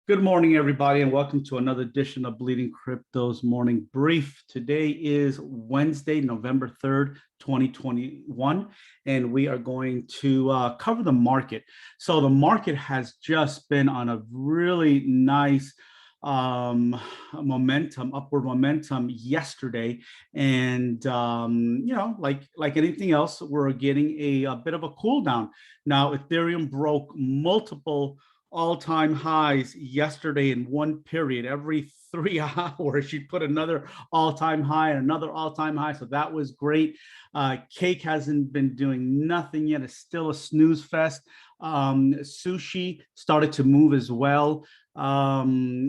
Good morning, everybody, and welcome to another edition of Bleeding Crypto's Morning Brief. Today is Wednesday, November 3rd, 2021, and we are going to cover the market. So the market has just been on a really nice upward momentum yesterday. And, like anything else, we're getting a bit of a cool down. Now, Ethereum broke multiple all-time highs yesterday in one period. Every 3 hours, she put another all-time high and another all-time high. So that was great. Cake hasn't been doing nothing yet. It's still a snooze fest. Sushi started to move as well.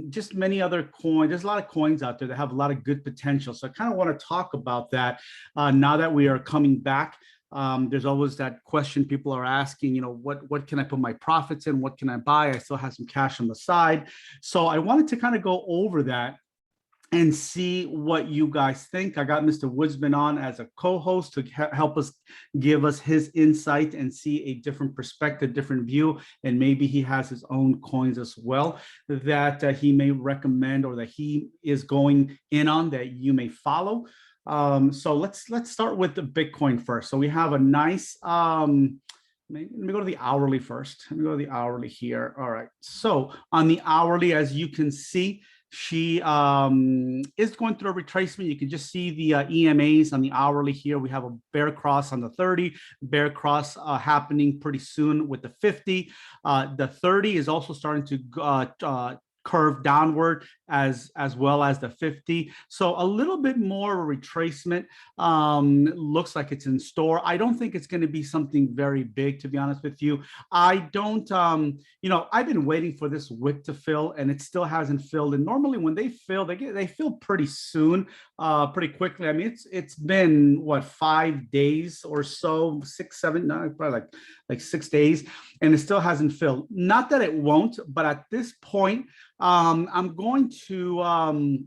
Just many other coins. There's a lot of coins out there that have a lot of good potential. So I kind of want to talk about that now that we are coming back. There's always that question people are asking, what can I put my profits in? What can I buy? I still have some cash on the side. So I wanted to kind of go over that and see what you guys think. I got Mr. Woodsman on as a co-host to help us give us his insight and see a different perspective, different view, and maybe he has his own coins as well that he may recommend or that he is going in on that you may follow. So let's start with the Bitcoin first. So we have a nice, let me go to the hourly first. Let me go to the hourly here. All right. So on the hourly, as you can see, she is going through a retracement. You can just see the EMAs on the hourly here. We have a bear cross on the 30, bear cross happening pretty soon with the 50. The 30 is also starting to curve downward as well as the 50. So a little bit more retracement looks like it's in store. I don't think it's going to be something very big, to be honest with you. I don't, I've been waiting for this wick to fill and it still hasn't filled. And normally when they fill, they fill pretty soon, pretty quickly. I mean, it's been what, 5 days or so, 6, 7, no, probably like 6 days, and it still hasn't filled. Not that it won't, but at this point, I'm going to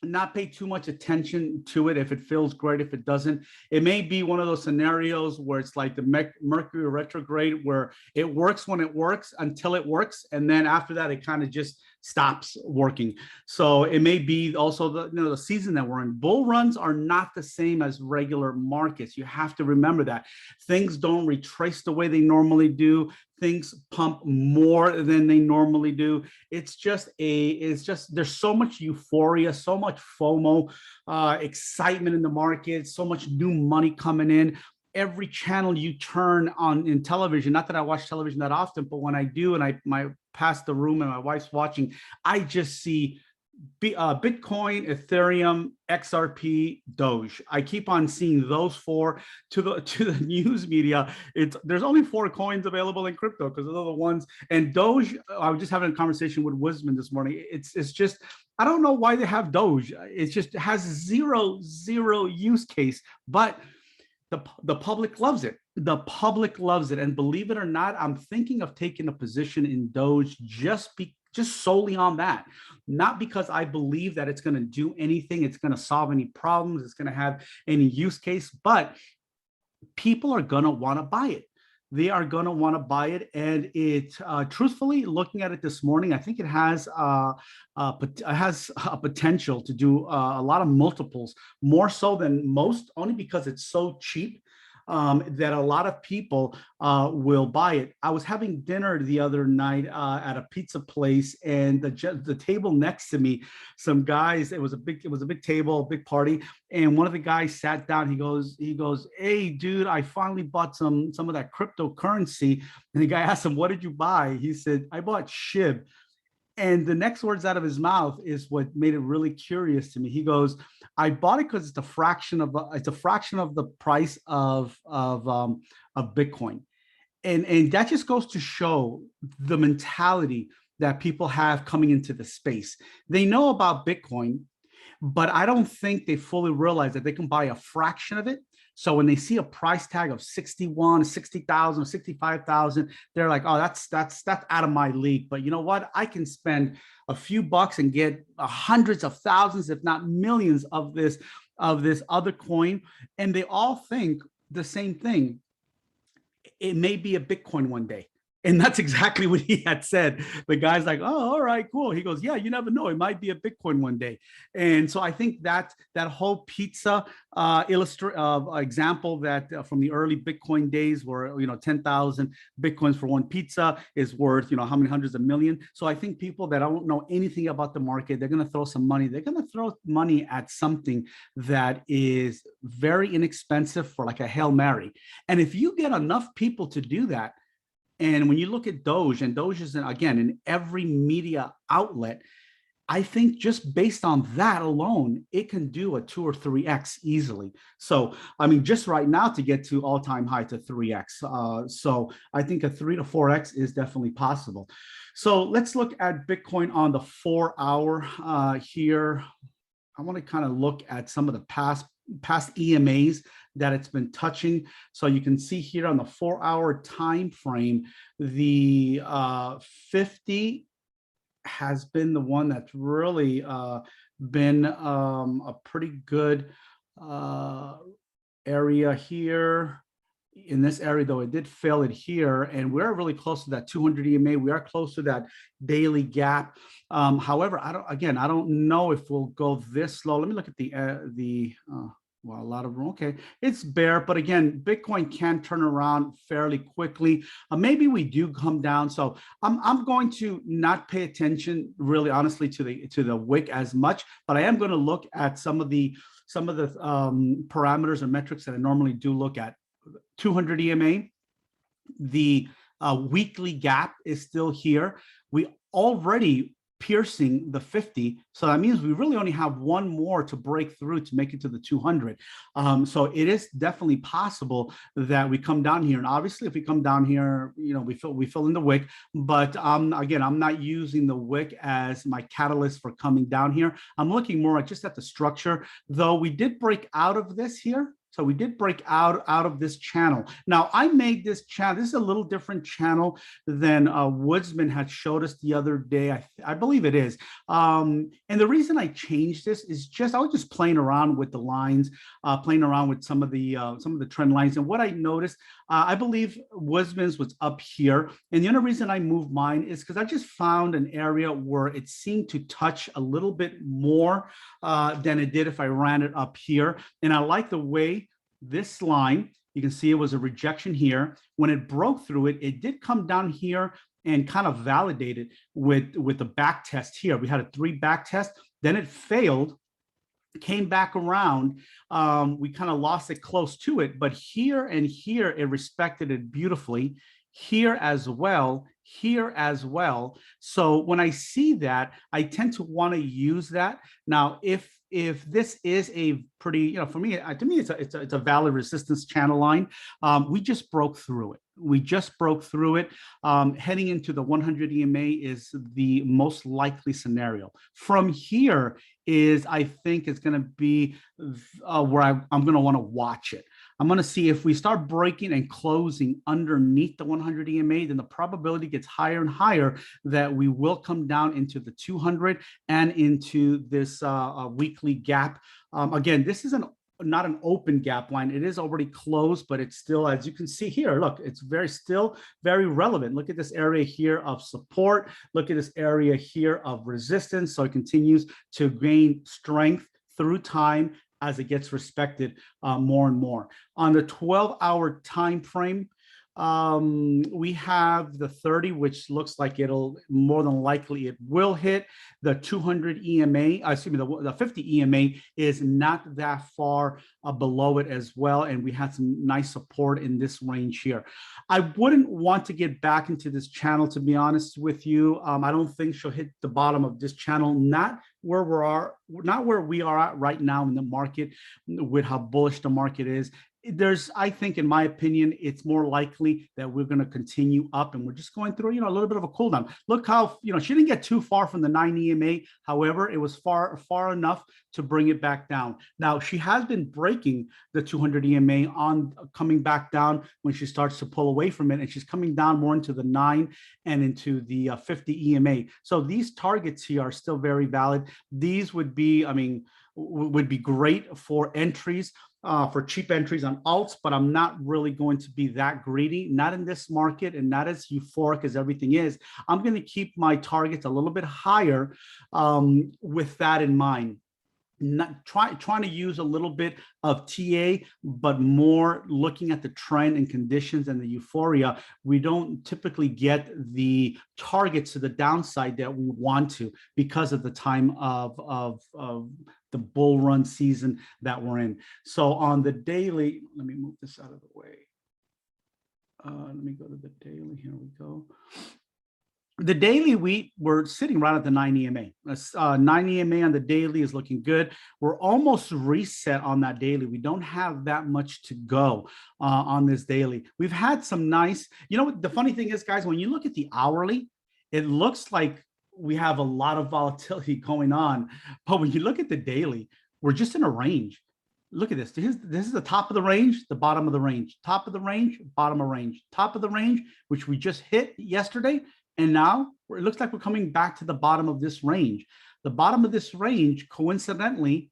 not pay too much attention to it. If it feels great, if it doesn't, it may be one of those scenarios where it's like the Mercury retrograde, where it works when it works until it works, and then after that it kind of just stops working. So it may be also the season that we're in. Bull runs are not the same as regular markets. You have to remember that things don't retrace the way they normally do. Things pump more than they normally do. It's just there's so much euphoria, so much FOMO, excitement in the market, so much new money coming in. Every channel you turn on in television, not that I watch television that often, but when I do and I pass the room and my wife's watching, I just see Bitcoin, Ethereum, XRP, Doge. I keep on seeing those four. To the news media, there's only 4 coins available in crypto because those are the ones. And Doge, I was just having a conversation with Wisman this morning. It's just, I don't know why they have Doge. It just has zero use case, but the public loves it. The public loves it. And believe it or not, I'm thinking of taking a position in Doge just solely on that. Not because I believe that it's going to do anything, it's going to solve any problems, it's going to have any use case, but people are going to want to buy it. They are going to want to buy it. And truthfully, looking at it this morning, I think it has a potential to do a lot of multiples, more so than most, only because it's so cheap that a lot of people will buy it. I was having dinner the other night at a pizza place, and the table next to me, some guys, it was a big table, a big party, and one of the guys sat down. He goes, "Hey, dude, I finally bought some of that cryptocurrency." And the guy asked him, "What did you buy?" He said, "I bought SHIB." And the next words out of his mouth is what made it really curious to me. He goes, "I bought it because it's a fraction of the price of Bitcoin," and that just goes to show the mentality that people have coming into the space. They know about Bitcoin, but I don't think they fully realize that they can buy a fraction of it. So when they see a price tag of 61, 60,000, 65,000, they're like, "Oh, that's out of my league." But you know what? I can spend a few bucks and get hundreds of thousands, if not millions, of this other coin. And they all think the same thing. It may be a Bitcoin one day. And that's exactly what he had said. The guy's like, "Oh, all right, cool." He goes, "Yeah, you never know. It might be a Bitcoin one day." And so I think that that whole pizza example that from the early Bitcoin days, where 10,000 Bitcoins for one pizza is worth how many hundreds of million. So I think people that don't know anything about the market, they're going to throw some money. They're going to throw money at something that is very inexpensive for like a Hail Mary. And if you get enough people to do that, and when you look at Doge, and Doge is again in every media outlet, I think just based on that alone, it can do a 2 or 3x easily. So, I mean, just right now to get to all-time high to 3x. So I think a 3 to 4x is definitely possible. So let's look at Bitcoin on the 4 hour here. I want to kind of look at some of the past EMAs that it's been touching. So you can see here on the 4 hour time frame, the 50 has been the one that's really been a pretty good area here. In this area, though, it did fail it here, and we're really close to that 200 EMA. We are close to that daily gap. However, I don't know if we'll go this low. Let me look at well, a lot of room. Okay, it's bare, but again, Bitcoin can turn around fairly quickly. Maybe we do come down. So I'm going to not pay attention, really, honestly, to the wick as much, but I am going to look at some of the parameters or metrics that I normally do look at. 200 EMA, the weekly gap is still here. We already piercing the 50, so that means we really only have one more to break through to make it to the 200. So it is definitely possible that we come down here, and obviously if we come down here, we fill in the wick. But again, I'm not using the wick as my catalyst for coming down here. I'm looking more just at the structure, though we did break out of this here. So we did break out of this channel. Now, I made this channel. This is a little different channel than Woodsman had showed us the other day. I believe it is. And the reason I changed this is just I was just playing around with the lines, playing around with some of the trend lines. And what I noticed, I believe Woodsman's was up here. And the only reason I moved mine is because I just found an area where it seemed to touch a little bit more than it did if I ran it up here. And I like the way this line, you can see it was a rejection here. When it broke through it, it did come down here and kind of validate it with the back test here. We had a 3 back test, then it failed, came back around. We kind of lost it close to it, but here and here, it respected it beautifully. Here as well, here as well. So when I see that, I tend to want to use that. Now, if this is a pretty, for me, to me, it's a valid resistance channel line. We just broke through it. We just broke through it. Heading into the 100 EMA is the most likely scenario. From here is, I think, it's going to be where I'm going to want to watch it. I'm going to see if we start breaking and closing underneath the 100 EMA, then the probability gets higher and higher that we will come down into the 200 and into this weekly gap. Again, this is not an open gap line. It is already closed, but it's still, as you can see here, look, it's still very relevant. Look at this area here of support. Look at this area here of resistance. So it continues to gain strength through time as it gets respected more and more. On the 12-hour time frame, we have the 30, which looks like it'll more than likely it will hit. The 200 EMA, the 50 EMA is not that far below it as well, and we had some nice support in this range here. I wouldn't want to get back into this channel, to be honest with you. I don't think she'll hit the bottom of this channel, not where we are at right now in the market with how bullish the market is. I think, in my opinion, it's more likely that we're going to continue up, and we're just going through, a little bit of a cool down. Look how, she didn't get too far from the 9 EMA. However, it was far enough to bring it back down. Now, she has been breaking the 200 EMA on coming back down when she starts to pull away from it, and she's coming down more into the 9 and into the 50 EMA. So these targets here are still very valid. These would be, would be great for entries. for cheap entries on alts, but I'm not really going to be that greedy, not in this market and not as euphoric as everything is. I'm going to keep my targets a little bit higher with that in mind. Not trying to use a little bit of TA, but more looking at the trend and conditions and the euphoria. We don't typically get the targets to the downside that we want to because of the time of the bull run season that we're in. So on the daily, let me move this out of the way. Let me go to the daily. Here we go. The daily, we're sitting right at the 9 EMA. 9 EMA on the daily is looking good. We're almost reset on that daily. We don't have that much to go on this daily. We've had some nice, you know, the funny thing is, guys, when you look at the hourly, it looks like we have a lot of volatility going on. But when you look at the daily, we're just in a range. Look at this. This is the top of the range, the bottom of the range, top of the range, bottom of range, top of the range, which we just hit yesterday. And now it looks like we're coming back to the bottom of this range. The bottom of this range, coincidentally,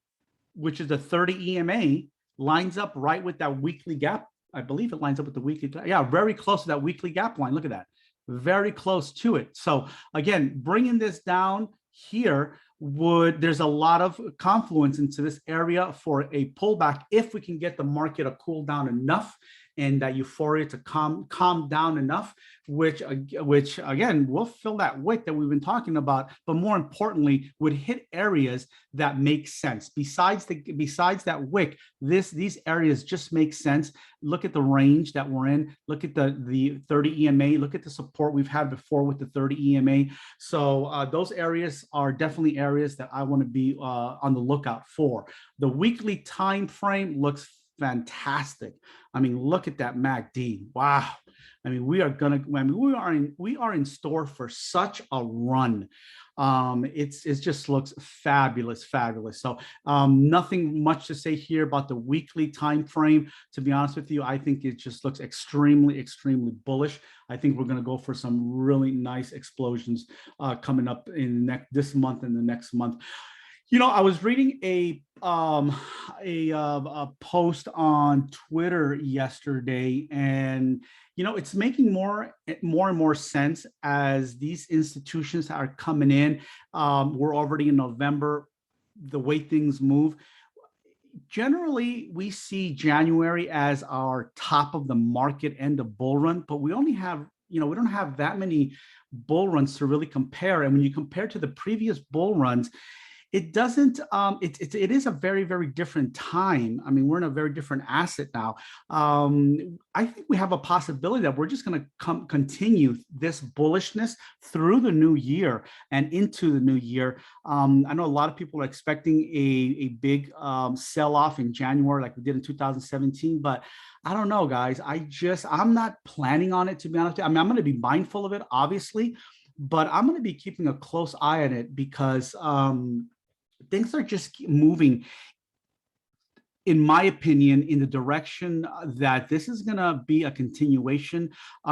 which is the 30 EMA, lines up right with that weekly gap. I believe it lines up with the weekly. Yeah, very close to that weekly gap line. Look at that. Very close to it. So again, bringing this down here there's a lot of confluence into this area for a pullback if we can get the market to cool down enough and that euphoria to calm down enough, which again will fill that wick that we've been talking about, but more importantly would hit areas that make sense. Besides that wick, these areas just make sense. Look at the range that we're in. Look at the 30 EMA. Look at the support we've had before with the 30 EMA. So those areas are definitely areas that I want to be on the lookout for. The weekly time frame looks fantastic. I mean, look at that MACD. Wow. I mean, we are in store for such a run. It just looks fabulous. So nothing much to say here about the weekly time frame. To be honest with you, I think it just looks extremely bullish. I think we're going to go for some really nice explosions coming up in this month and the next month. You know, I was reading a post on Twitter yesterday, and you know, it's making more and more sense as these institutions are coming in. We're already in November. The way things move, generally, we see January as our top of the market end of bull run, but we only have, you know, we don't have that many bull runs to really compare. And when you compare to the previous bull runs, it doesn't, it is a very different time. I mean, we're in a very different asset now. I think we have a possibility that we're just going to continue this bullishness through the new year and into the new year. I know a lot of people are expecting a big sell-off in January like we did in 2017, but I don't know, guys. I'm not planning on it, to be honest. I mean, I'm going to be mindful of it, obviously, but I'm going to be keeping a close eye on it because things are just moving, in my opinion, in the direction that this is going to be a continuation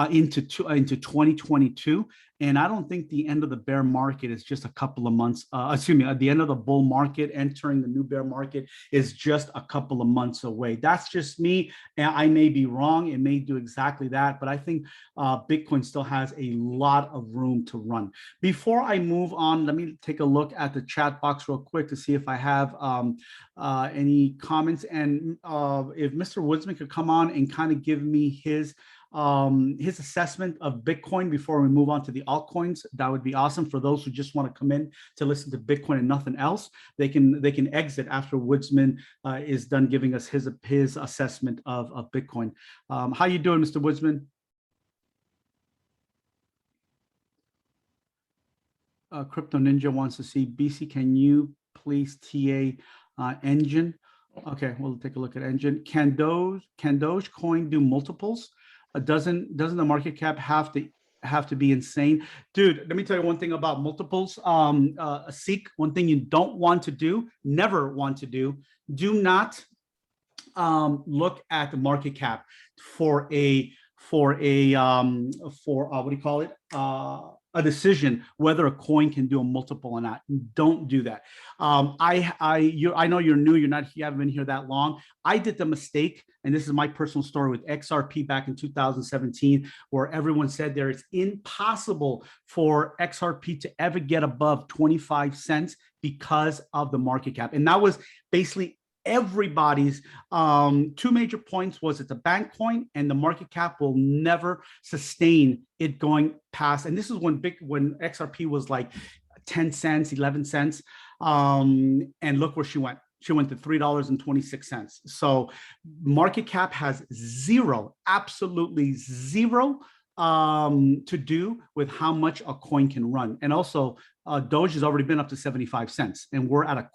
into 2022. And I don't think the end of the bear market is just a couple of months, the end of the bull market, entering the new bear market is just a couple of months away. That's just me. I may be wrong. It may do exactly that, but I think Bitcoin still has a lot of room to run. Before I move on, let me take a look at the chat box real quick to see if I have any comments. And if Mr. Woodsman could come on and kind of give me his assessment of Bitcoin before we move on to the altcoins, that would be awesome. For those who just want to come in to listen to Bitcoin and nothing else, they can exit after Woodsman is done giving us his assessment of Bitcoin. How you doing, Mr. Woodsman? Crypto Ninja wants to see BC. Can you please TA Engine? Okay, we'll take a look at Engine. Can Dogecoin do multiples? Doesn't the market cap have to be insane? Dude, let me tell you one thing about multiples. Seek, one thing you don't want to do, never want to do not look at the market cap for what do you call it? a decision whether a coin can do a multiple or not. Don't do that. I know you're new. You haven't been here that long. I did the mistake, and this is my personal story with XRP back in 2017, where everyone said there it's impossible for XRP to ever get above 25 cents because of the market cap, and that was basically everybody's two major points. Was it's a bank coin, and the market cap will never sustain it going past. And this is when XRP was like 10 cents, 11 cents. And look where she went. She went to $3.26. So market cap has zero, absolutely zero to do with how much a coin can run. And also Doge has already been up to 75 cents, and we're at a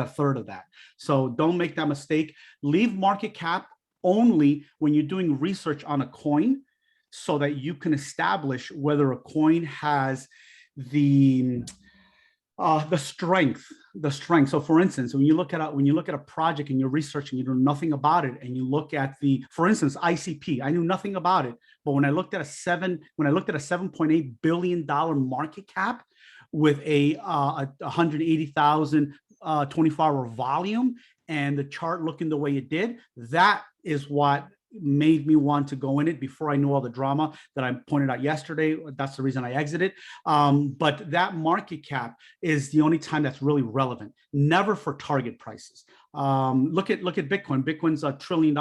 third of that. So don't make that mistake. Leave market cap only when you're doing research on a coin, so that you can establish whether a coin has the strength. So for instance, when you look at a project and you're researching, you know nothing about it, and you look at for instance, ICP, I knew nothing about it, but when I looked at a $7.8 billion market cap with a 180,000 24-hour volume, and the chart looking the way it did, that is what made me want to go in it before I knew all the drama that I pointed out yesterday. That's the reason I exited. But that market cap is the only time that's really relevant, never for target prices. Look at Bitcoin. Bitcoin's $1 trillion.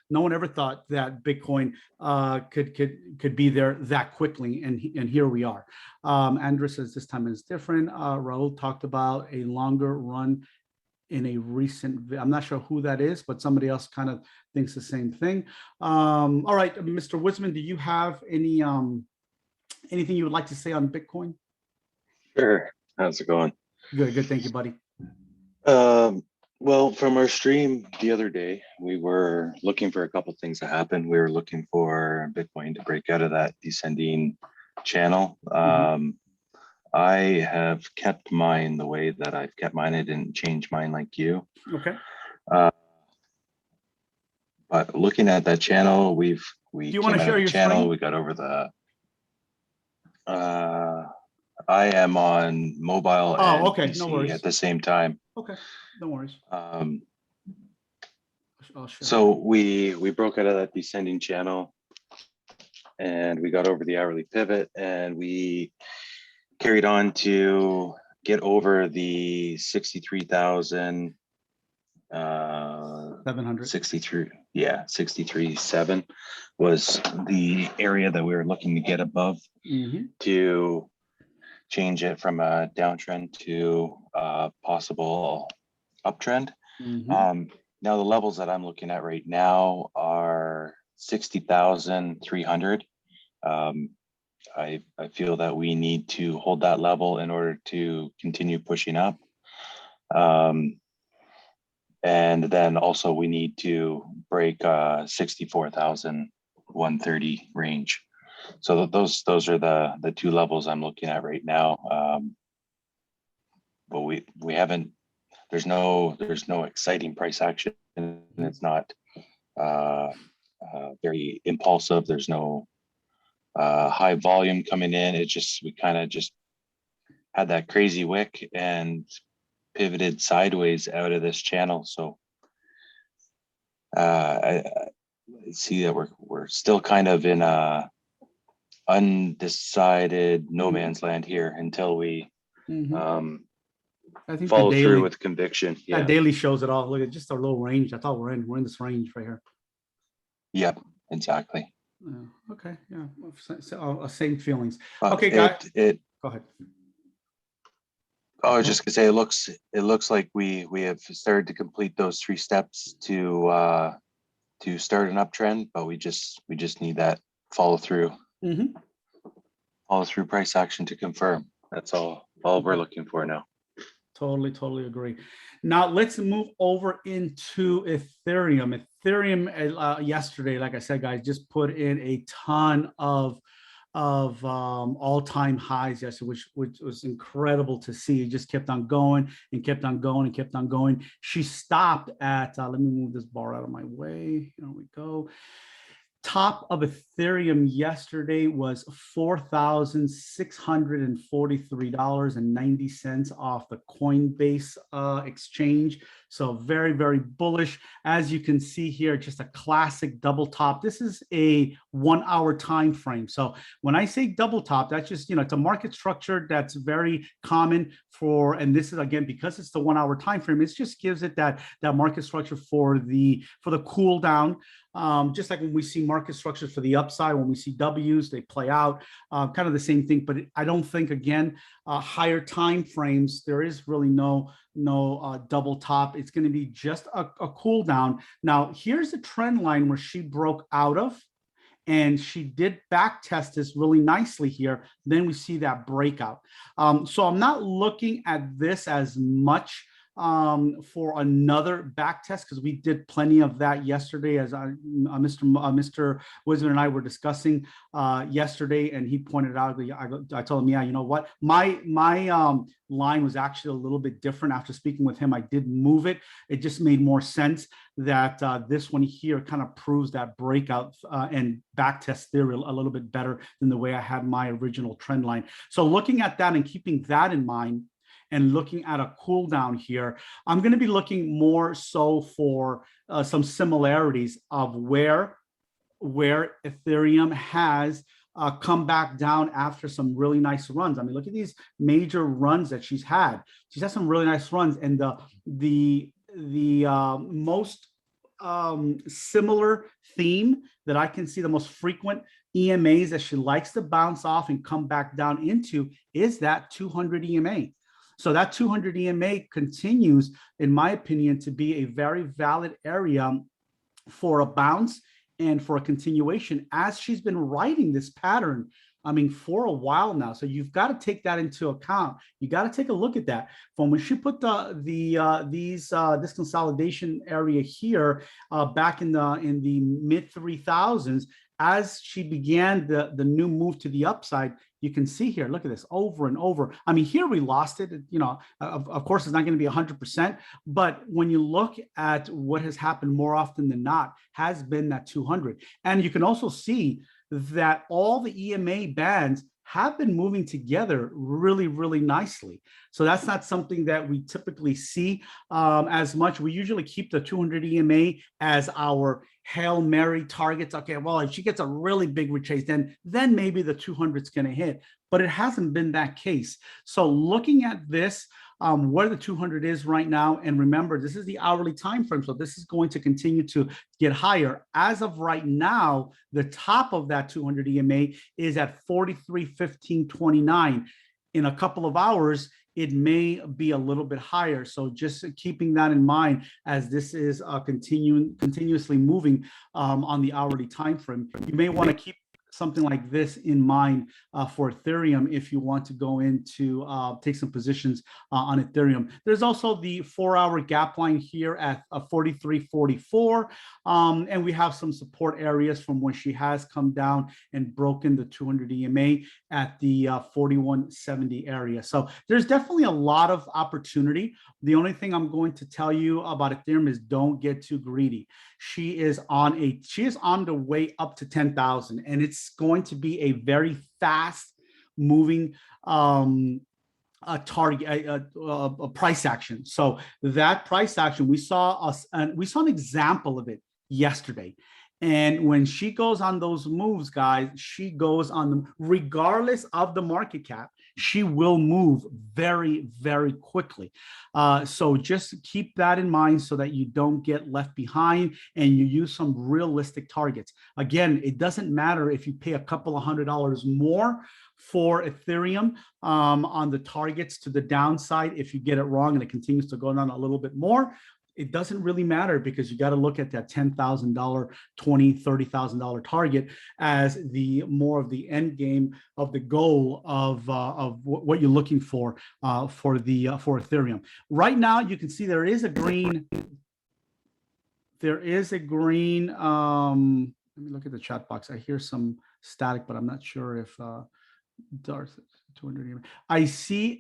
No one ever thought that Bitcoin could be there that quickly, and here we are. Andrew says this time is different. Raul talked about a longer run in a recent, I'm not sure who that is, but somebody else kind of thinks the same thing. All right, Mr. Wisman, do you have anything you would like to say on Bitcoin? Sure. How's it going? Good. Thank you, buddy. Well, from our stream the other day, we were looking for a couple things to happen. We were looking for Bitcoin to break out of that descending channel. I have kept mine the way that I've kept mine. I didn't change mine like you. Okay. But looking at that channel, do you want to share your channel? Screen? We got over the. I am on mobile and okay. PC No worries. at the same time. Okay, no worries. So we broke out of that descending channel, and we got over the hourly pivot, and we carried on to get over the 63,000 700. 63.7 was the area that we were looking to get above to change it from a downtrend to a possible uptrend. Now the levels that I'm looking at right now are 60,300. I feel that we need to hold that level in order to continue pushing up. And then also we need to break 64,130 range. So those are the two levels I'm looking at right now. But we haven't, there's no exciting price action, and it's not very impulsive. There's no high volume coming in. It's just, we kind of just had that crazy wick and pivoted sideways out of this channel. So I see that we're still kind of in a undecided no man's land here until we I think follow through with conviction. Yeah, that daily shows it all. Look at just our little range. That's all we're in. We're in this range right here. Yep, exactly. Okay, yeah, same feelings. Okay, guys, go ahead. I was just gonna say, it looks like we have started to complete those 3 steps to start an uptrend, but we just need that follow through price action to confirm. That's all we're looking for now. Totally agree. Now let's move over into Ethereum. Ethereum yesterday, like I said, guys, just put in a ton of all-time highs yesterday, which was incredible to see. It just kept on going and kept on going and kept on going. She stopped at let me move this bar out of my way. Here we go. top of Ethereum yesterday was $4,643.90 off the Coinbase exchange. So very, very bullish. As you can see here, just a classic double top. This is a 1 hour time frame. So when I say double top, that's just, it's a market structure that's very common for, and this is again, because it's the 1 hour time frame, it just gives it that market structure for the cool down. Just like when we see market structures for the upside, when we see W's, they play out kind of the same thing. But I don't think, again, higher time frames, there is really no double top. It's going to be just a cool down. Now, here's a trend line where she broke out of, and she did back test this really nicely here. Then we see that breakout. So I'm not looking at this as much for another back test, because we did plenty of that yesterday, as Mr. Wisman and I were discussing yesterday, and he pointed out, I told him, yeah, you know what, my line was actually a little bit different. After speaking with him, I did move it. It just made more sense that this one here kind of proves that breakout and back test theory a little bit better than the way I had my original trend line. So looking at that and keeping that in mind, and looking at a cool down here, I'm going to be looking more so for some similarities of where Ethereum has come back down after some really nice runs. I mean, look at these major runs that she's had. She's had some really nice runs, and the most similar theme that I can see, the most frequent EMAs that she likes to bounce off and come back down into, is that 200 EMA. So that 200 EMA continues, in my opinion, to be a very valid area for a bounce and for a continuation, as she's been riding this pattern, I mean, for a while now. So you've got to take that into account. You got to take a look at that. From when she put this consolidation area here back in the mid 3000s, as she began the new move to the upside, you can see here, look at this over and over. I mean, here we lost it. Of course, it's not going to be 100%, but when you look at what has happened more often than not, has been that 200. And you can also see that all the EMA bands have been moving together really, really nicely. So that's not something that we typically see as much. We usually keep the 200 EMA as our Hail Mary targets. Okay, well, if she gets a really big retrace, then maybe the 200 is going to hit. But it hasn't been that case. So looking at this, where the 200 is right now, and remember, this is the hourly time frame, so this is going to continue to get higher. As of right now, the top of that 200 EMA is at 43.1529. In a couple of hours, it may be a little bit higher. So just keeping that in mind, as this is continuously moving on the hourly time frame. You may want to keep something like this in mind for Ethereum if you want to go into take some positions on Ethereum. There's also the 4-hour gap line here at 43.44, and we have some support areas from when she has come down and broken the 200 EMA at the 41.70 area. So there's definitely a lot of opportunity. The only thing I'm going to tell you about Ethereum is don't get too greedy. She is on the way up to 10,000, and it's going to be a very fast moving a price action. So that price action, we saw an example of it yesterday. And when she goes on those moves, guys, she goes on them regardless of the market cap. She will move very, very quickly. So just keep that in mind so that you don't get left behind and you use some realistic targets. Again, it doesn't matter if you pay a couple of $100 more for Ethereum on the targets to the downside. If you get it wrong and it continues to go down a little bit more, it doesn't really matter, because you got to look at that $10,000, $20,000, $30,000 target as the more of the end game of the goal of what you're looking for Ethereum. Right now, you can see there is a green. Let me look at the chat box. I hear some static, but I'm not sure if Darth 200. I see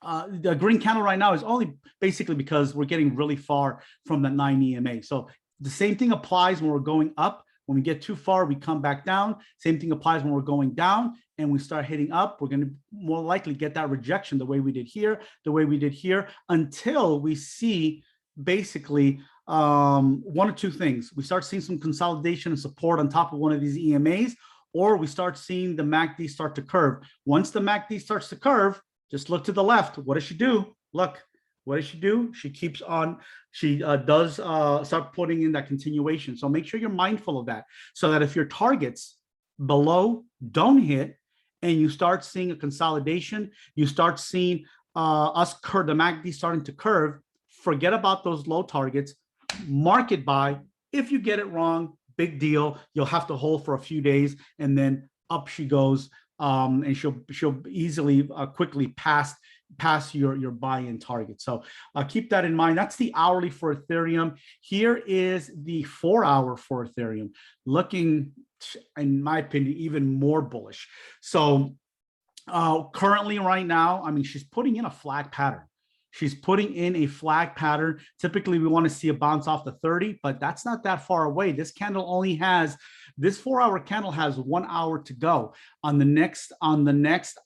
the green candle right now is only basically because we're getting really far from the 9 EMA. So The same thing applies when we're going up. When we get too far, we come back down. Same thing applies when we're going down and we start hitting up. We're going to more likely get that rejection the way we did here, until we see basically one or two things. We start seeing some consolidation and support on top of one of these EMAs, or we start seeing the MACD start to curve. Once the MACD starts to curve, just look to the left. What does she do? Look. What does she do? She keeps on, she does start putting in that continuation. So make sure you're mindful of that, so that if your targets below don't hit and you start seeing a consolidation, you start seeing the MACD starting to curve, forget about those low targets, market buy. If you get it wrong, big deal. You'll have to hold for a few days and then up she goes. And she'll easily quickly pass your buy-in target. So keep that in mind. That's the hourly for Ethereum. Here is the 4-hour for Ethereum, looking, in my opinion, even more bullish. So currently right now, I mean, she's putting in a flag pattern. She's putting in a flag pattern. Typically, we want to see a bounce off the 30, but that's not that far away. This candle only has, this 4-hour candle has 1 hour to go. On the next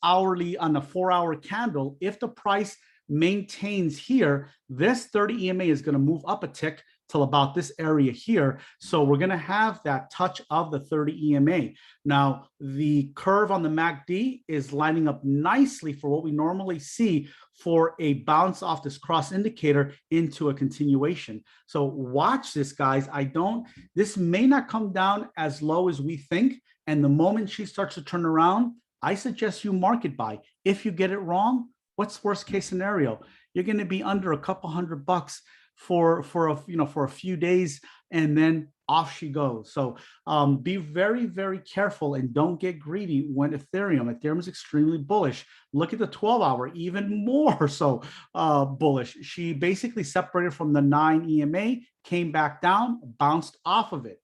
hourly, on the 4-hour candle, if the price maintains here, this 30 EMA is going to move up a tick till about this area here. So we're going to have that touch of the 30 EMA. Now, the curve on the MACD is lining up nicely for what we normally see for a bounce off this cross indicator into a continuation. So watch this, guys. This may not come down as low as we think. And the moment she starts to turn around, I suggest you market buy. If you get it wrong, what's worst case scenario? You're going to be under a couple $100 for a few days, and then off she goes. So be very, very careful and don't get greedy when Ethereum is extremely bullish. Look at the 12-hour, even more so bullish. She basically separated from the 9 EMA, came back down, bounced off of it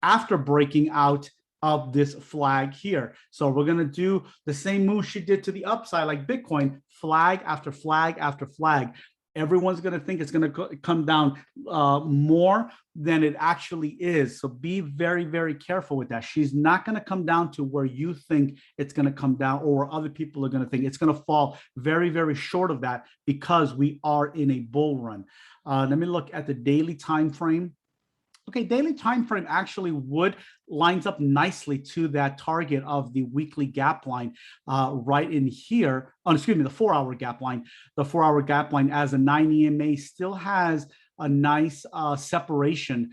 after breaking out of this flag here. So we're going to do the same move she did to the upside, like Bitcoin, flag after flag after flag. Everyone's going to think it's going to come down more than it actually is. So be very, very careful with that. She's not going to come down to where you think it's going to come down, or where other people are going to think. It's going to fall very, very short of that, because we are in a bull run. Let me look at the daily time frame. Okay, daily time frame actually lines up nicely to that target of the weekly gap line right in here. Oh, excuse me, the 4-hour gap line. The 4-hour gap line, as a 9 EMA, still has a nice separation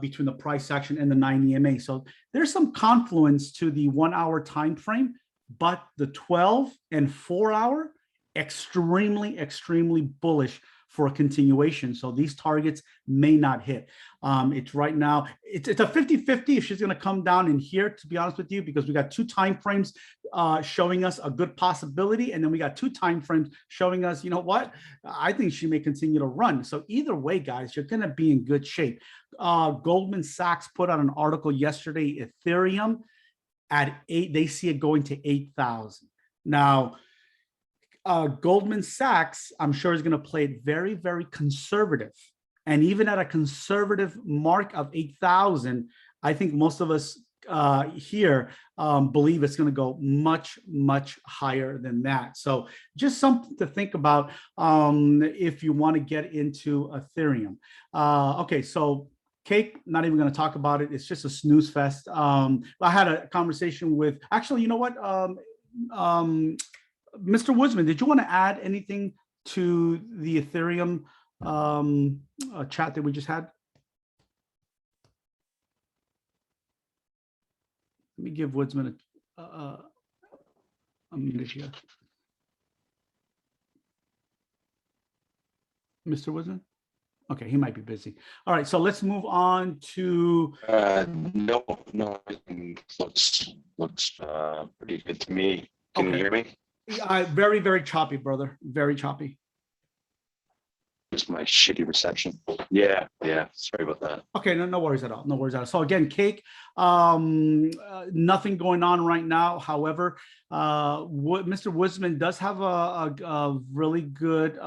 between the price action and the 9 EMA. So there's some confluence to the 1-hour time frame, but the 12 and 4-hour, extremely, extremely bullish for a continuation. So these targets may not hit. It's right now, it's a 50-50 if she's going to come down in here, to be honest with you, because we got 2 time frames showing us a good possibility. And then we got 2 time frames showing us, you know what, I think she may continue to run. So either way, guys, you're going to be in good shape. Goldman Sachs put out an article yesterday, Ethereum at 8, they see it going to 8,000. Now, Goldman Sachs, I'm sure, is going to play it very, very conservative. And even at a conservative mark of 8,000, I think most of us here believe it's going to go much, much higher than that. So just something to think about if you want to get into Ethereum. Okay, so Cake, not even going to talk about it. It's just a snooze fest. I had a conversation with, actually, you know what? Mr. Woodsman, did you want to add anything to the Ethereum chat that we just had? Let me give Woodsman a minute here. Mr. Woodsman? Okay, he might be busy. All right, so let's move on to. No, everything looks pretty good to me. Can you hear me? Very, very choppy, brother. Very choppy. Just my shitty reception. Yeah. Sorry about that. Okay, no worries at all. No worries at all. So again, Cake, Nothing going on right now. However, Mr. Wisman does have a really good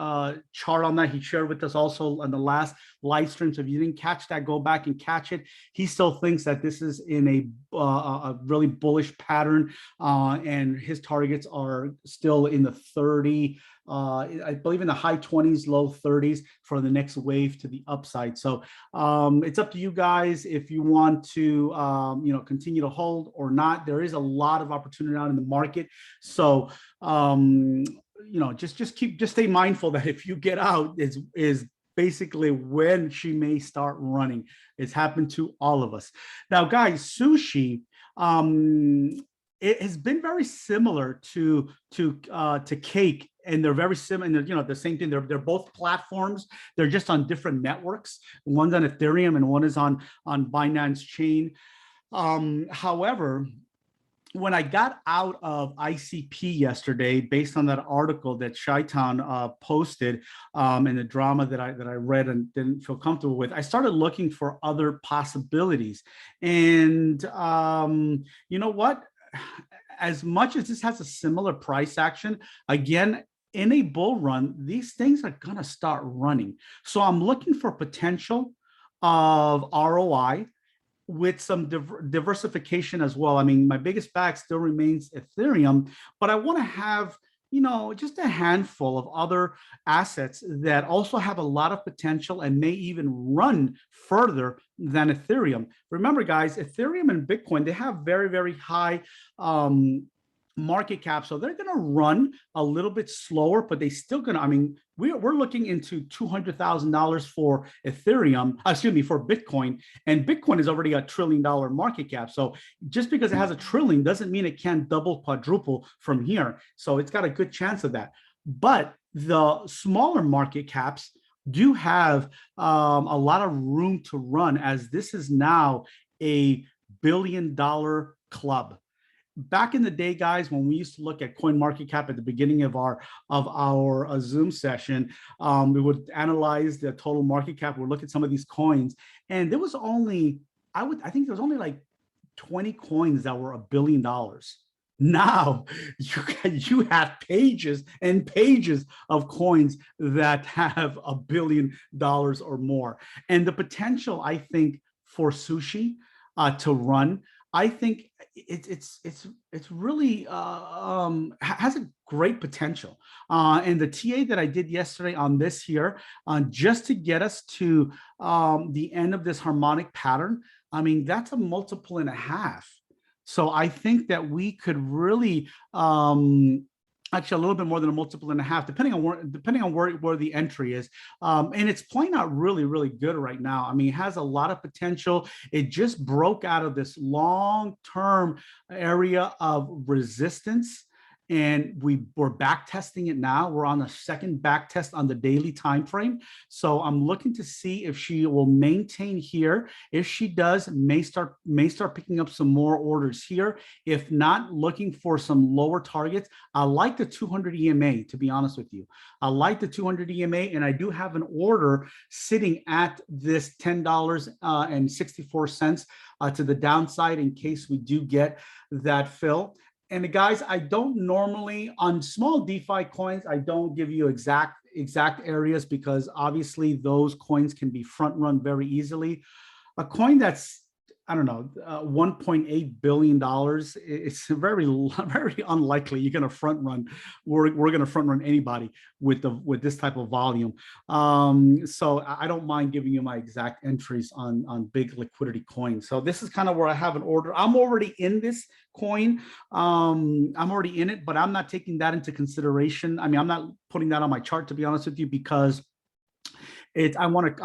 chart on that. He shared with us also on the last live stream. So if you didn't catch that, go back and catch it. He still thinks that this is in a really bullish pattern, and his targets are still in the 30. I believe in the high 20s, low 30s for the next wave to the upside. So it's up to you guys if you want to, continue to hold or not. There is a lot of opportunity out in the market. So, just stay mindful that if you get out, is basically when she may start running. It's happened to all of us. Now, guys, sushi, it has been very similar to cake, and they're very similar. The same thing. They're both platforms. They're just on different networks. One's on Ethereum and one is on Binance Chain. However, when I got out of ICP yesterday, based on that article that Chi-Town posted, and the drama that I read and didn't feel comfortable with, I started looking for other possibilities. And you know what? As much as this has a similar price action, again, in a bull run, these things are going to start running. So I'm looking for potential of ROI with some diversification as well. I mean, my biggest bag still remains Ethereum, but I want to have, just a handful of other assets that also have a lot of potential and may even run further than Ethereum. Remember, guys, Ethereum and Bitcoin, they have very, very high market cap, so they're going to run a little bit slower, but they still going to, I mean, we're looking into $200,000 for Ethereum, for Bitcoin, and Bitcoin is already a $1 trillion market cap. So just because it has a trillion doesn't mean it can't double, quadruple from here. So it's got a good chance of that. But the smaller market caps do have a lot of room to run, as this is now a $1 billion club. Back in the day, guys, when we used to look at CoinMarketCap at the beginning of our Zoom session, we would analyze the total market cap. We'd look at some of these coins, and there was only, I think there was only like 20 coins that were $1 billion. Now you have pages and pages of coins that have $1 billion or more, and the potential, I think, for sushi to run, I think it's really has a great potential. And the TA that I did yesterday on this here, just to get us to the end of this harmonic pattern, I mean, that's a multiple and a half. So I think that we could really actually a little bit more than a multiple and a half, depending on where the entry is. And it's playing out really, really good right now. I mean, it has a lot of potential. It just broke out of this long-term area of resistance, and we're back testing it now. We're on the second back test on the daily time frame. So I'm looking to see if she will maintain here. If she does, may start picking up some more orders here. If not, looking for some lower targets. I like the 200 EMA, to be honest with you. I like the 200 EMA, and I do have an order sitting at this $10.64 to the downside in case we do get that fill. And guys, I don't normally, on small DeFi coins, I don't give you exact areas, because obviously those coins can be front run very easily. A coin that's, I don't know, $1.8 billion, it's very, very unlikely you're going to front run. We're going to front run anybody with this type of volume. So I don't mind giving you my exact entries on big liquidity coins. So this is kind of where I have an order. I'm already in this coin. I'm already in it, but I'm not taking that into consideration. I mean, I'm not putting that on my chart, to be honest with you, because I want to,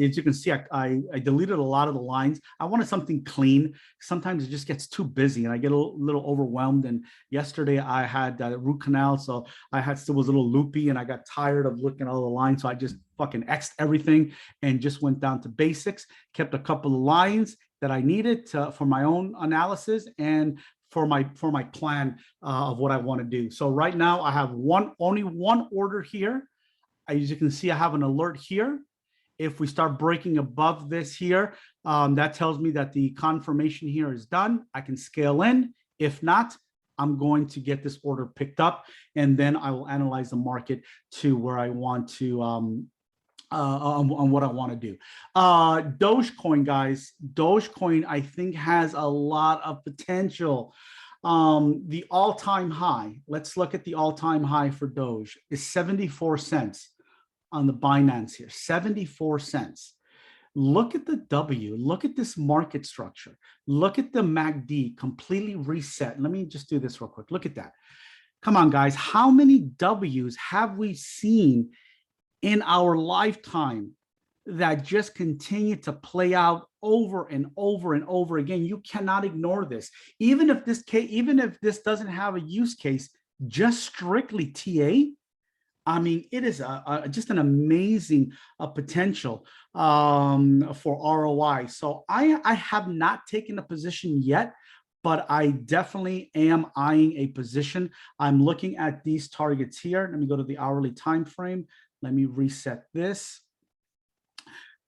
as you can see, I deleted a lot of the lines. I wanted something clean. Sometimes it just gets too busy and I get a little overwhelmed. And yesterday I had root canal, so I still was a little loopy, and I got tired of looking at all the lines. So I just fucking X'd everything and just went down to basics, kept a couple of lines that I needed for my own analysis and for my plan of what I want to do. So right now I have only one order here. As you can see, I have an alert here, If we start breaking above this here, that tells me that the confirmation here is done. I can scale in. If not, I'm going to get this order picked up, and then I will analyze the market to where I want to, on what I want to do. Dogecoin, guys, Dogecoin, I think has a lot of potential. The all-time high, let's look at the all-time high for Doge, is 74 cents on the Binance here, 74 cents. Look at the W, look at this market structure. Look at the MACD completely reset. Let me just do this real quick. Look at that. Come on, guys. How many W's have we seen in our lifetime that just continue to play out over and over and over again? You cannot ignore this. Even if this doesn't have a use case, just strictly TA, I mean, it is just an amazing potential for ROI. So I have not taken a position yet, but I definitely am eyeing a position. I'm looking at these targets here. Let me go to the hourly time frame. Let me reset this.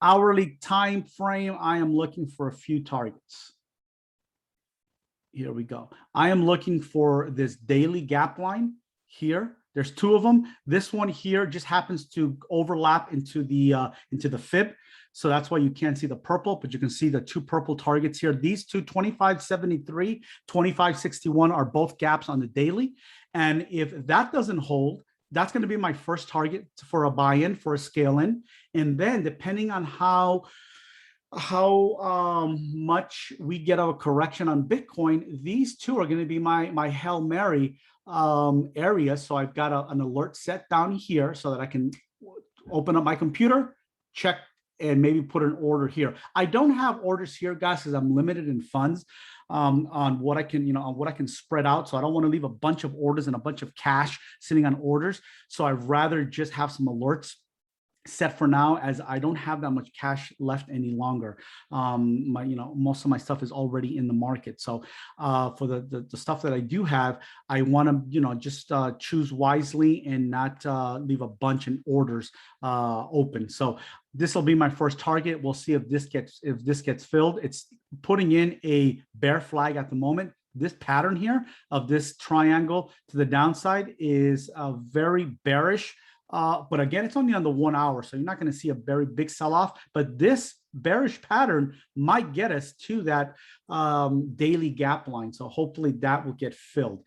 Hourly time frame, I am looking for a few targets. Here we go. I am looking for this daily gap line here. There's two of them. This one here just happens to overlap into the fib. So that's why you can't see the purple, but you can see the two purple targets here. These two, 2573, 2561, are both gaps on the daily. And if that doesn't hold, that's going to be my first target for a buy-in, for a scale-in. And then depending on how much we get of a correction on Bitcoin, these two are going to be my Hail Mary area. So I've got an alert set down here so that I can open up my computer, check, and maybe put an order here. I don't have orders here, guys, because I'm limited in funds on what I can, on what I can spread out. So I don't want to leave a bunch of orders and a bunch of cash sitting on orders. So I'd rather just have some alerts set for now, as I don't have that much cash left any longer. Most of my stuff is already in the market. So for the stuff that I do have, I want to, just choose wisely and not leave a bunch in orders open. So this will be my first target. We'll see if this gets filled. It's putting in a bear flag at the moment. This pattern here of this triangle to the downside is very bearish. But again, it's only on the 1 hour, so you're not going to see a very big sell-off. But this bearish pattern might get us to that daily gap line. So hopefully that will get filled.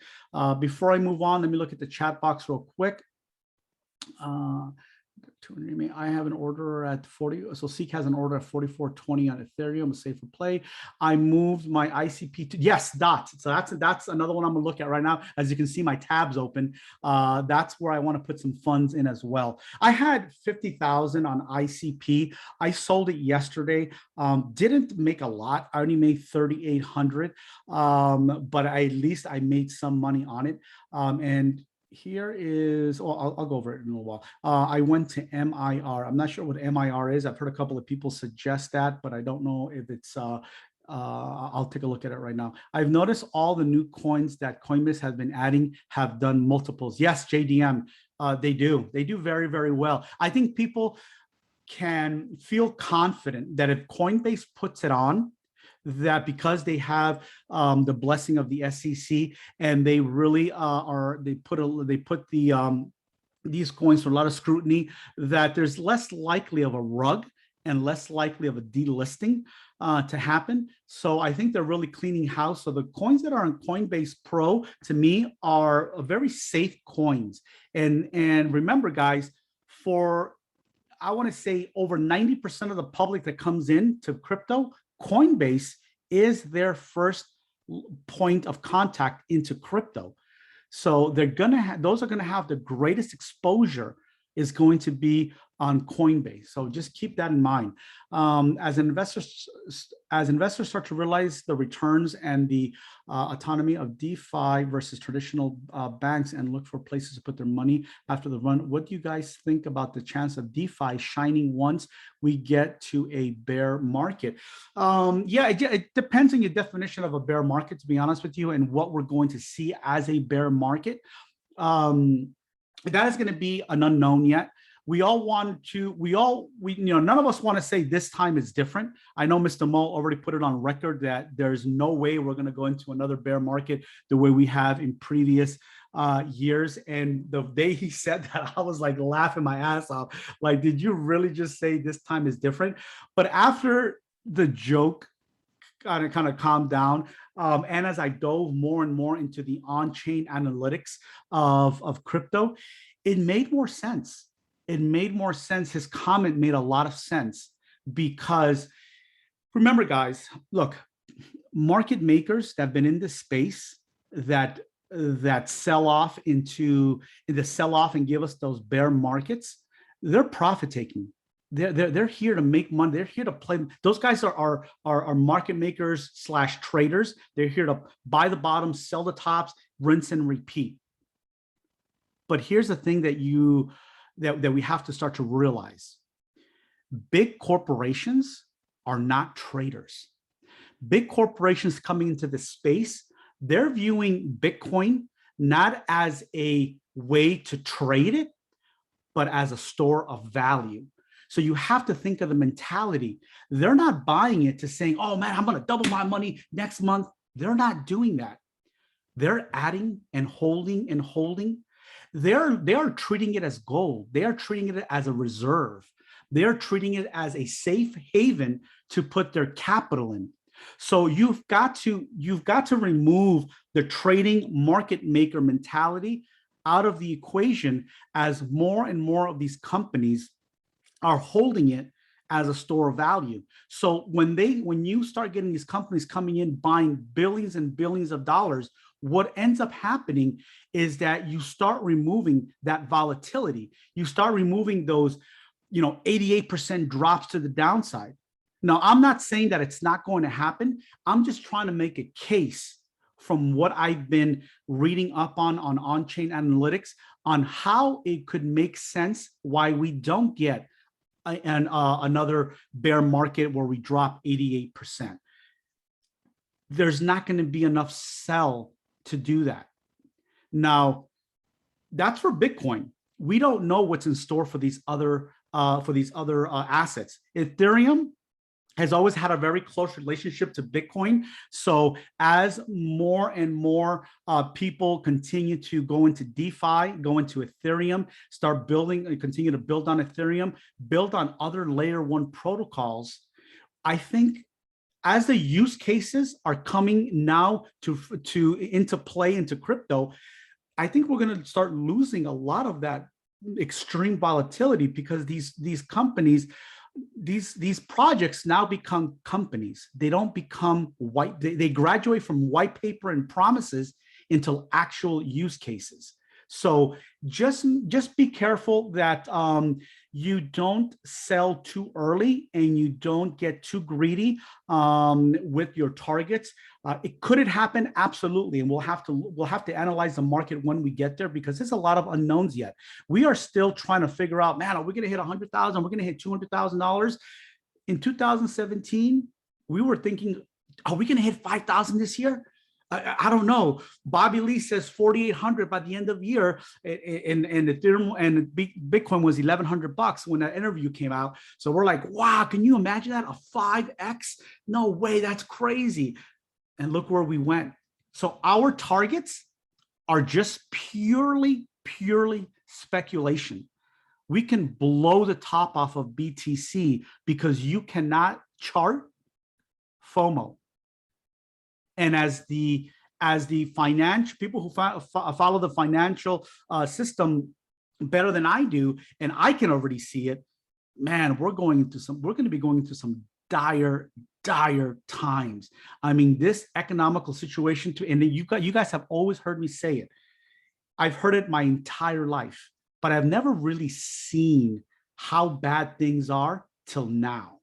Before I move on, let me look at the chat box real quick. I have an order at 40. So Seek has an order at 44.20 on Ethereum, a safer play. I moved my ICP to, yes, DOT. So that's another one I'm gonna look at right now. As you can see, my tabs open. That's where I want to put some funds in as well. I had 50,000 on ICP. I sold it yesterday. Didn't make a lot. I only made 3,800. But at least I made some money on it. And here is, I'll go over it in a little while. I went to MIR. I'm not sure what MIR is. I've heard a couple of people suggest that, but I don't know if it's, I'll take a look at it right now. I've noticed all the new coins that Coinbase has been adding have done multiples. Yes, JDM, they do. They do very, very well. I think people can feel confident that if Coinbase puts it on, that because they have the blessing of the SEC, and they really they put these coins for a lot of scrutiny, that there's less likely of a rug and less likely of a delisting to happen. So I think they're really cleaning house. So the coins that are on Coinbase Pro, to me, are very safe coins. And remember, guys, for I want to say over 90% of the public that comes in to crypto, Coinbase is their first point of contact into crypto. So they're gonna those are gonna have the greatest exposure is going to be on Coinbase. So just keep that in mind. As investors start to realize the returns and the autonomy of DeFi versus traditional banks and look for places to put their money after the run, what do you guys think about the chance of DeFi shining once we get to a bear market? Yeah, it depends on your definition of a bear market, to be honest with you, and what we're going to see as a bear market. That is going to be an unknown yet. we all want to, none of us want to say this time is different. I know Mr. Mo already put it on record that there's no way we're going to go into another bear market the way we have in previous years. And the day he said that, I was like laughing my ass off. Like, did you really just say this time is different? But after the joke kind of calmed down, and as I dove more and more into the on-chain analytics of crypto, it made more sense. It made more sense. His comment made a lot of sense because remember, guys, look, market makers that have been in this space that sell off and give us those bear markets, they're profit taking. They're here to make money. They're here to play. Those guys are market makers / traders. They're here to buy the bottom, sell the tops, rinse and repeat. But here's the thing that we have to start to realize. Big corporations are not traders. Big corporations coming into the space, they're viewing Bitcoin not as a way to trade it, but as a store of value. So you have to think of the mentality. They're not buying it to saying, oh man, I'm going to double my money next month. They're not doing that. They're adding and holding and holding. They are treating it as gold. They are treating it as a reserve. They're treating it as a safe haven to put their capital in. So you've got to remove the trading market maker mentality out of the equation as more and more of these companies are holding it as a store of value. So when you start getting these companies coming in buying billions and billions of dollars, what ends up happening is that you start removing that volatility. You start removing those, 88% drops to the downside. Now, I'm not saying that it's not going to happen. I'm just trying to make a case from what I've been reading up on-chain analytics on how it could make sense why we don't get another bear market where we drop 88%. There's not going to be enough sell to do that. Now, that's for Bitcoin. We don't know what's in store for these other assets. Ethereum has always had a very close relationship to Bitcoin. So as more and more people continue to go into DeFi, go into Ethereum, start building and continue to build on Ethereum, build on other layer 1 protocols, I think as the use cases are coming now into play into crypto, I think we're going to start losing a lot of that extreme volatility because these companies, these projects now become companies. They don't become white. They graduate from white paper and promises into actual use cases. So just be careful that you don't sell too early and you don't get too greedy with your targets. Could it happen? Absolutely. And we'll have to analyze the market when we get there because there's a lot of unknowns yet. We are still trying to figure out, man, are we going to hit 100,000? We're going to hit $200,000. In 2017, we were thinking, are we going to hit 5,000 this year? I don't know. Bobby Lee says 4,800 by the end of the year, and Ethereum and Bitcoin was $1,100 when that interview came out. So we're like, wow, can you imagine that? A 5x? No way, that's crazy. And look where we went. So our targets are just purely speculation. We can blow the top off of BTC because you cannot chart FOMO. And as the financial people who follow the financial system better than I do, and I can already see it, man, we're going to be going into some dire times. I mean, this economical situation and you guys have always heard me say it. I've heard it my entire life, but I've never really seen how bad things are till now.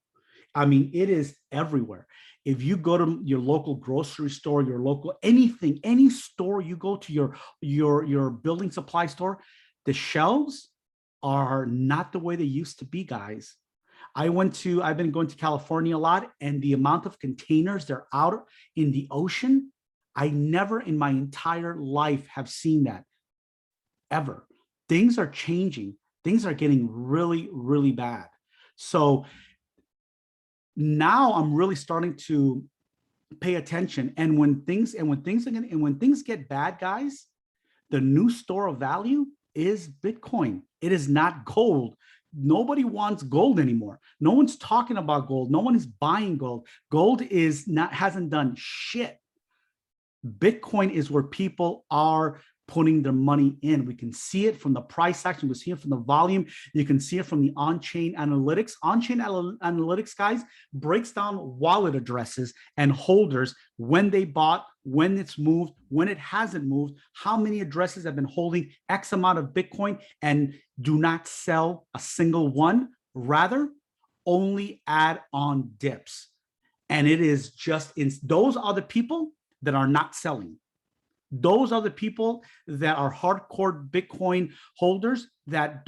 I mean, it is everywhere. If you go to your local grocery store, your local anything, any store you go to, your building supply store, the shelves are not the way they used to be, guys. I've been going to California a lot, and the amount of containers they're out in the ocean, I never in my entire life have seen that, ever. Things are changing. things are getting really, really bad. So now I'm really starting to pay attention. And when things get bad, guys, the new store of value is Bitcoin. It is not gold. Nobody wants gold anymore. No one's talking about gold. No one is buying gold. Gold hasn't done shit. Bitcoin is where people are putting their money in. We can see it from the price action. We see it from the volume. You can see it from the on-chain analytics. On-chain analytics, guys, breaks down wallet addresses and holders, when they bought, when it's moved, when it hasn't moved, how many addresses have been holding X amount of Bitcoin and do not sell a single one, rather only add on dips. And it is just, those are the people that are not selling. Those are the people that are hardcore Bitcoin holders that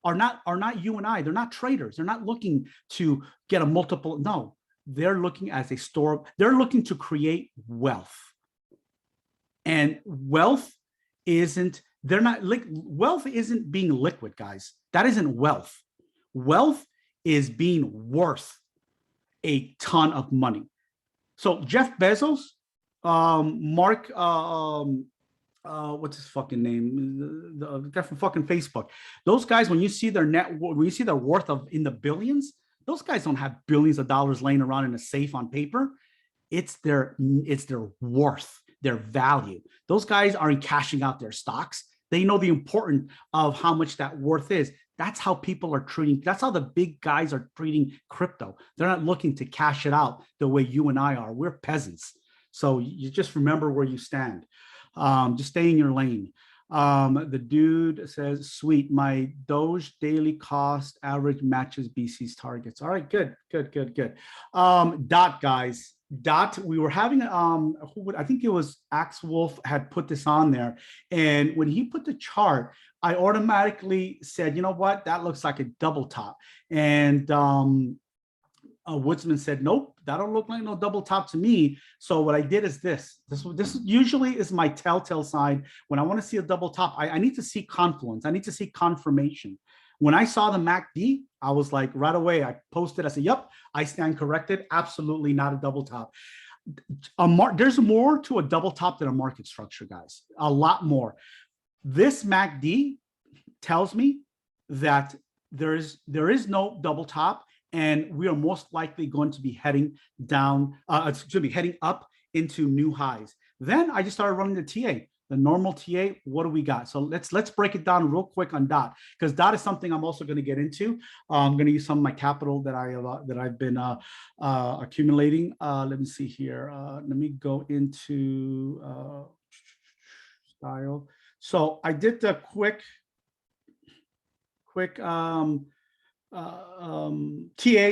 are not you and I. They're not traders. They're not looking to get a multiple. No, they're looking as a store. They're looking to create wealth. And wealth isn't being liquid, guys. That isn't wealth. Wealth is being worth a ton of money. So Jeff Bezos, Mark, what's his fucking name? The guy from fucking Facebook. Those guys, when you see their when you see their worth in the billions, those guys don't have billions of dollars laying around in a safe on paper. It's their worth, their value. Those guys aren't cashing out their stocks. They know the importance of how much that worth is. That's how people are treating. That's how the big guys are treating crypto. They're not looking to cash it out the way you and I are. We're peasants. So you just remember where you stand. Just stay in your lane. The dude says, sweet, my Doge daily cost average matches BC's targets. All right, good. Dot, guys. Dot, we were having, I think it was Axe Wolf had put this on there. And when he put the chart, I automatically said, you know what, that looks like a double top. And Woodsman said, nope, that don't look like no double top to me. So what I did is this usually is my telltale sign. When I want to see a double top, I need to see confluence. I need to see confirmation. When I saw the MACD, I was like, right away, I posted, I said, yep, I stand corrected. Absolutely not a double top. There's more to a double top than a market structure, guys. A lot more. This MACD tells me that there is no double top, and we are most likely going to be heading down, heading up into new highs. Then I just started running the TA, the normal TA. What do we got? So let's break it down real quick on DOT, because DOT is something I'm also going to get into. I'm going to use some of my capital that I've been accumulating. Let me see here. Let me go into style. So I did the quick TA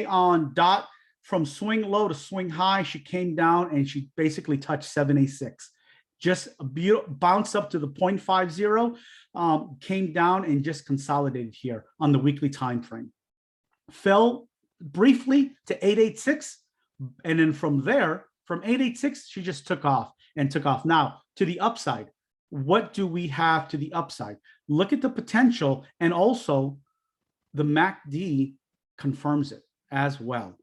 on DOT from swing low to swing high. She came down and she basically touched 786. Just a beautiful bounce up to the 0.50, came down and just consolidated here on the weekly time frame. Fell briefly to 886, and then from there, from 886, she just took off. Now to the upside. What do we have to the upside? Look at the potential, and also the MACD confirms it as well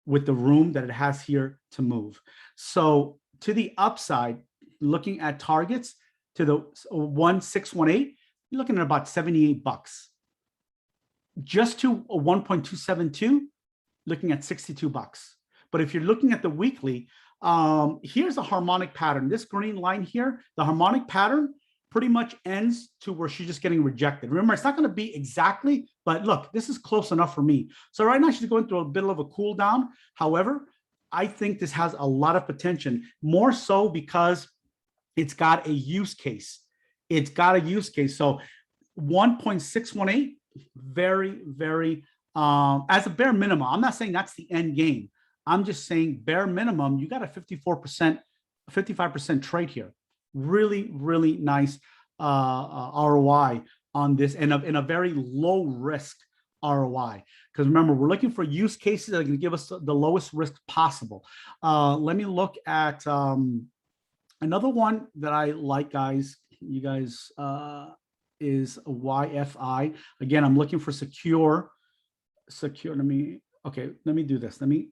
with the room that it has here to move. So to the upside, looking at targets to the 1618, you're looking at about $78. Just to a 1.272, looking at $62. But if you're looking at the weekly, here's a harmonic pattern. This green line here, the harmonic pattern pretty much ends to where she's just getting rejected. Remember, it's not going to be exactly, but look, this is close enough for me. So right now she's going through a bit of a cool down. However, I think this has a lot of potential, more so because it's got a use case. It's got a use case. So 1.618, very, very, as a bare minimum, I'm not saying that's the end game. I'm just saying bare minimum, you got a 54%, 55% trade here. Really, really nice ROI on this, and a very low risk ROI. Because remember, we're looking for use cases that are going to give us the lowest risk possible. Let me look at another one that I like, guys. You guys, is YFI. Again, I'm looking for secure. Let me do this. Let me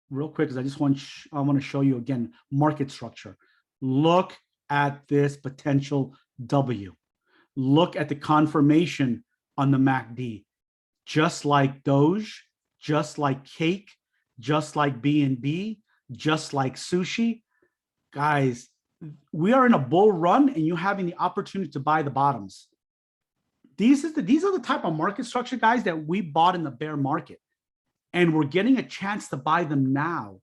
real quick, because I want to show you again market structure. Look at this potential W. Look at the confirmation on the MACD. Just like Doge, just like Cake, just like BNB, just like Sushi. Guys, we are in a bull run and you're having the opportunity to buy the bottoms. These are the type of market structure, guys, that we bought in the bear market. And we're getting a chance to buy them now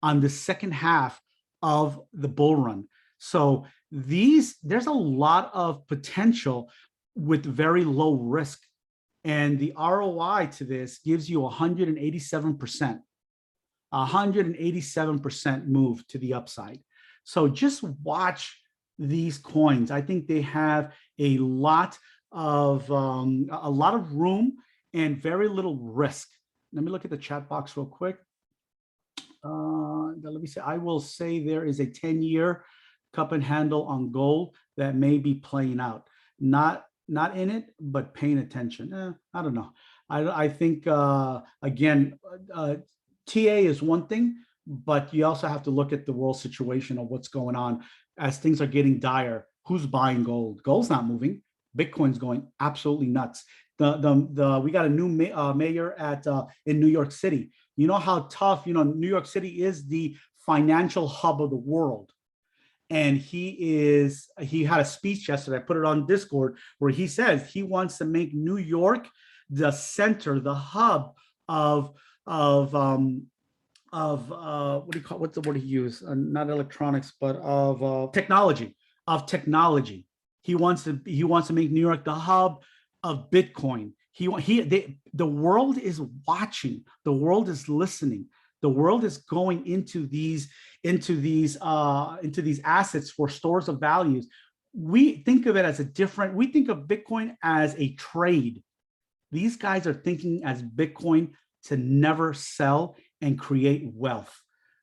on the second half of the bull run. So there's a lot of potential with very low risk. And the ROI to this gives you 187%, 187% move to the upside. So just watch these coins. I think they have a lot of room and very little risk. Let me look at the chat box real quick. Let me say, I will say there is a 10-year cup and handle on gold that may be playing out. Not in it, but paying attention. I don't know. I think, again, TA is one thing, but you also have to look at the world situation of what's going on. As things are getting dire, who's buying gold? Gold's not moving. Bitcoin's going absolutely nuts. We got a new mayor in New York City. You know how tough, New York City is the financial hub of the world. And he had a speech yesterday, I put it on Discord, where he says he wants to make New York the center, the hub of what do you call, what's the word he used? Not electronics, but of technology. He wants to make New York the hub of Bitcoin. The world is watching. The world is listening. The world is going into these assets for stores of values. We think of it as we think of Bitcoin as a trade. These guys are thinking as Bitcoin to never sell and create wealth.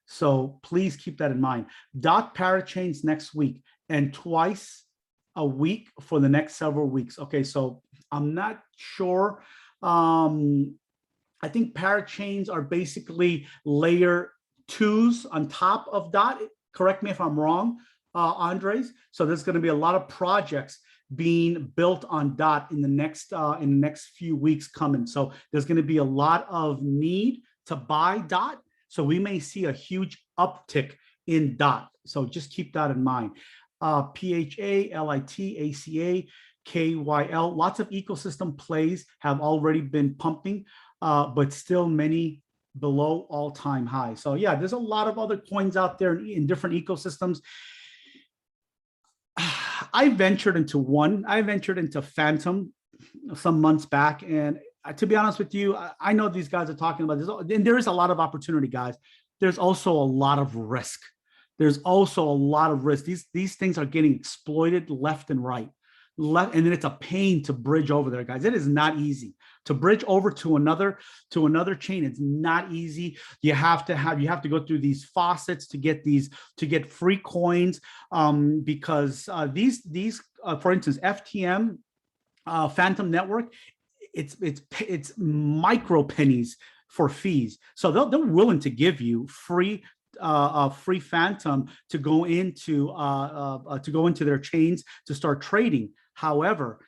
So please keep that in mind. Dot parachains next week and twice a week for the next several weeks. Okay, so I'm not sure. I think parachains are basically layer 2s on top of DOT. Correct me if I'm wrong, Andres. So there's going to be a lot of projects being built on DOT in the next few weeks coming. So there's going to be a lot of need to buy DOT. So we may see a huge uptick in DOT. So just keep that in mind. PHA, LIT, ACA, KYL, lots of ecosystem plays have already been pumping, but still many below all-time high. So yeah, there's a lot of other coins out there in different ecosystems. I ventured into Phantom some months back, and to be honest with you, I know these guys are talking about this, and there is a lot of opportunity, guys. There's also a lot of risk. These things are getting exploited left and right. And then it's a pain to bridge over there, guys. It is not easy to bridge over to another chain. It's not easy. You have to go through these faucets to get free coins, because these for instance, FTM, Phantom Network, it's micro pennies for fees. So they're willing to give you free Phantom to go into their chains to start trading. However,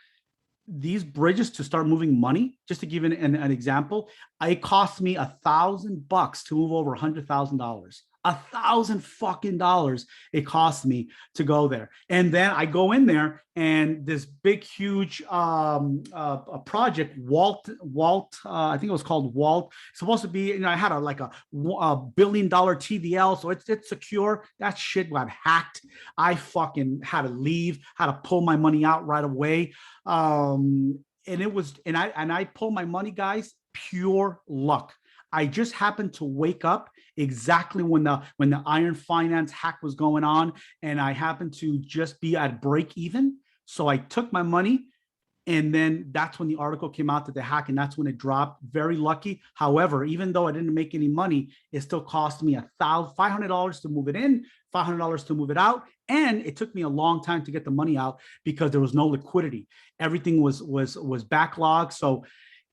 these bridges to start moving money, just to give an example, it cost me $1,000 to move over $100,000. $1,000 it cost me to go there. And then I go in there, and this big, huge a project, Walt, I think it was called Walt. It's supposed to be, I had a $1 billion TVL, so it's secure. That shit got hacked. I fucking had to leave, had to pull my money out right away. And I pulled my money, guys, pure luck. I just happened to wake up exactly when the Iron Finance hack was going on, and I happened to just be at break even. So I took my money And then that's when the article came out that they hack, and that's when it dropped. Very lucky. However, even though I didn't make any money, it still cost me $500 to move it in, $500 to move it out. And it took me a long time to get the money out because there was no liquidity. Everything was backlogged. So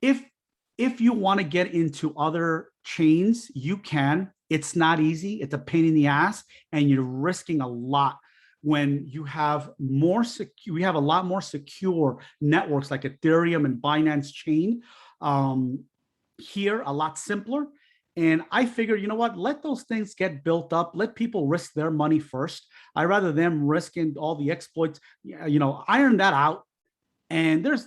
if you want to get into other chains, you can. It's not easy. It's a pain in the ass, and you're risking a lot when you have more secure. We have a lot more secure networks like Ethereum and Binance Chain. Here, a lot simpler. And I figured, you know what? Let those things get built up. Let people risk their money first. I rather them risking all the exploits. You know, iron that out. And there's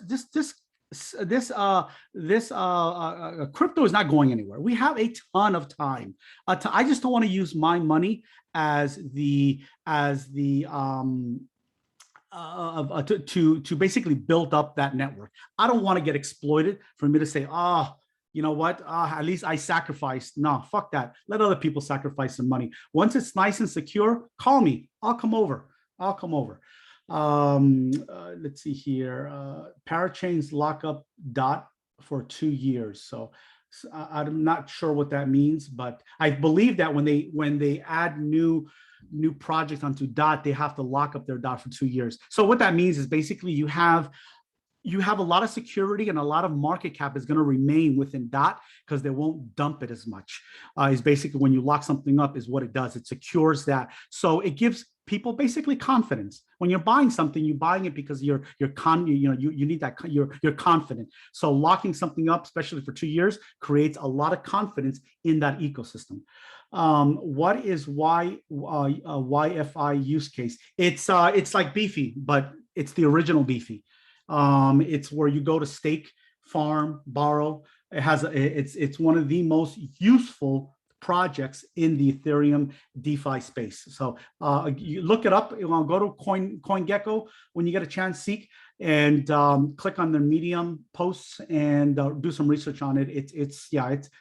crypto is not going anywhere. We have a ton of time. I just don't want to use my money as to basically build up that network. I don't want to get exploited for me to say, you know what? At least I sacrificed. No, fuck that. Let other people sacrifice some money. Once it's nice and secure, call me. I'll come over. Let's see here. Parachains lock up DOT for 2 years. So I'm not sure what that means, but I believe that when they add new projects onto DOT, they have to lock up their DOT for 2 years. So what that means is basically you have a lot of security, and a lot of market cap is going to remain within DOT because they won't dump it as much. Is basically when you lock something up is what it does. It secures that. So it gives people basically confidence. When you're buying something, you're buying it because you need that, you're confident. So locking something up, especially for 2 years, creates a lot of confidence in that ecosystem. What is YFI use case? It's like Beefy, but it's the original Beefy. It's where you go to stake, farm, borrow. It's one of the most useful projects in the Ethereum DeFi space. So you look it up. Go to CoinGecko when you get a chance, seek, and click on their Medium posts and do some research on it. It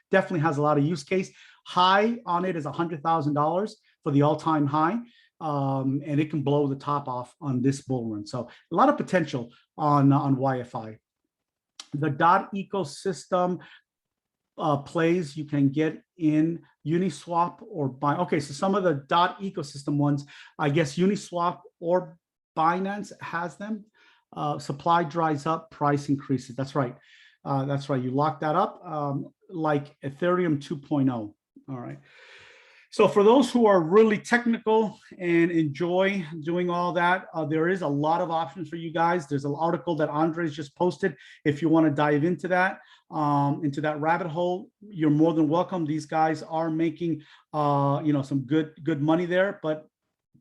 definitely has a lot of use case. High on it is $100,000 for the all-time high. And it can blow the top off on this bull run. So a lot of potential on YFI. The DOT ecosystem plays you can get in Uniswap or buy. Okay, so some of the DOT ecosystem ones, I guess Uniswap or Binance has them. Supply dries up, price increases. That's right. You lock that up like Ethereum 2.0. All right. So for those who are really technical and enjoy doing all that, there is a lot of options for you guys. There's an article that Andres just posted. If you want to dive into that rabbit hole, you're more than welcome. These guys are making, some good money there, but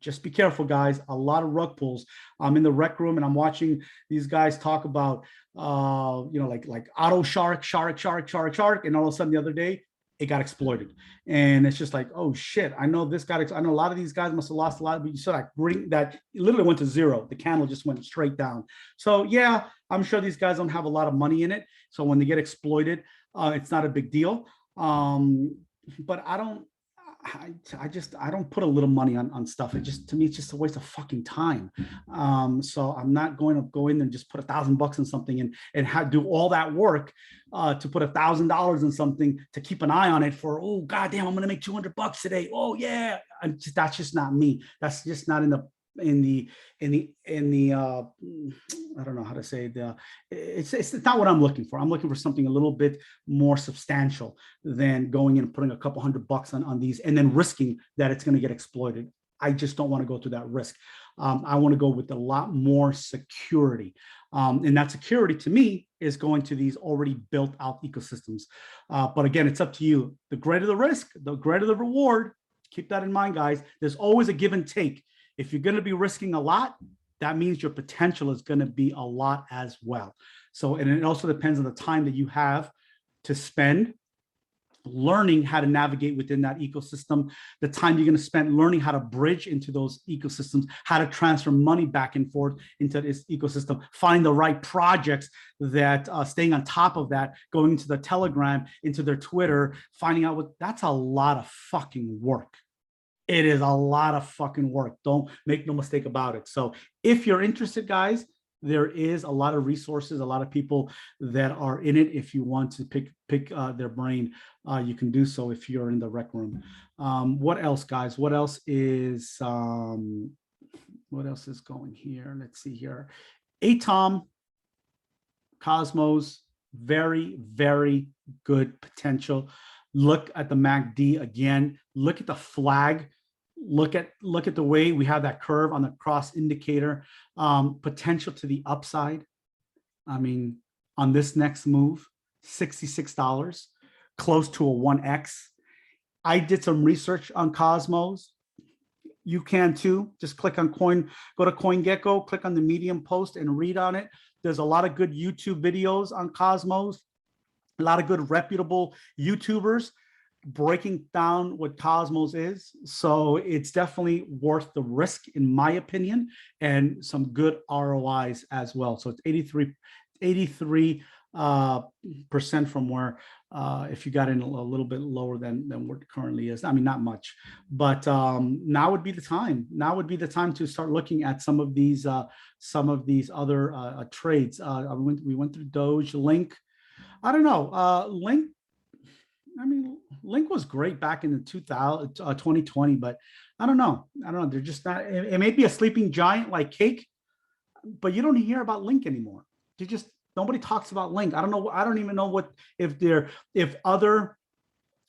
just be careful, guys. A lot of rug pulls. I'm in the rec room and I'm watching these guys talk about, like Auto Shark, and all of a sudden the other day, it got exploited. And it's just like, oh shit, I know a lot of these guys must have lost a lot, but you saw that it literally went to zero. The candle just went straight down. So yeah, I'm sure these guys don't have a lot of money in it. So when they get exploited, it's not a big deal. But I don't put a little money on stuff. To me, it's just a waste of fucking time. So I'm not going to go in and just put $1,000 in something and do all that work to put $1,000 in something to keep an eye on it for, oh goddamn, I'm going to make $200 today. Oh yeah, that's just not me. That's just not in the I don't know how to say it's not what I'm looking for. I'm looking for something a little bit more substantial than going in and putting a couple $100 on these and then risking that it's going to get exploited. I just don't want to go through that risk. I want to go with a lot more security. And that security to me is going to these already built out ecosystems. But again, it's up to you. The greater the risk, the greater the reward. Keep that in mind, guys. There's always a give and take. If you're going to be risking a lot, that means your potential is going to be a lot as well. So, and it also depends on the time that you have to spend learning how to navigate within that ecosystem, the time you're going to spend learning how to bridge into those ecosystems, how to transfer money back and forth into this ecosystem, find the right projects that staying on top of that, going into the Telegram, into their Twitter, finding out that's a lot of fucking work. It is a lot of fucking work. Don't make no mistake about it. So if you're interested, guys, there is a lot of resources, a lot of people that are in it. If you want to pick their brain, you can do so if you're in the rec room. What else, guys? What else is going here? Let's see here. Atom, Cosmos, very, very good potential. Look at the MACD again. Look at the flag. Look at the way we have that curve on the cross indicator. Potential to the upside. I mean, on this next move, $66, close to a 1x. I did some research on Cosmos. You can too. Just click on go to CoinGecko, click on the Medium post and read on it. There's a lot of good YouTube videos on Cosmos, a lot of good reputable YouTubers breaking down what Cosmos is. So it's definitely worth the risk, in my opinion, and some good ROIs as well. So it's 83% from where if you got in a little bit lower than what it currently is. I mean, not much, but now would be the time. Now would be the time to start looking at some of these other trades. We went through Doge, Link. I don't know. Link. I mean, Link was great back in the 2020, but I don't know. They're just not. It may be a sleeping giant like Cake, but you don't hear about Link anymore. Nobody talks about Link. I don't know. I don't even know if other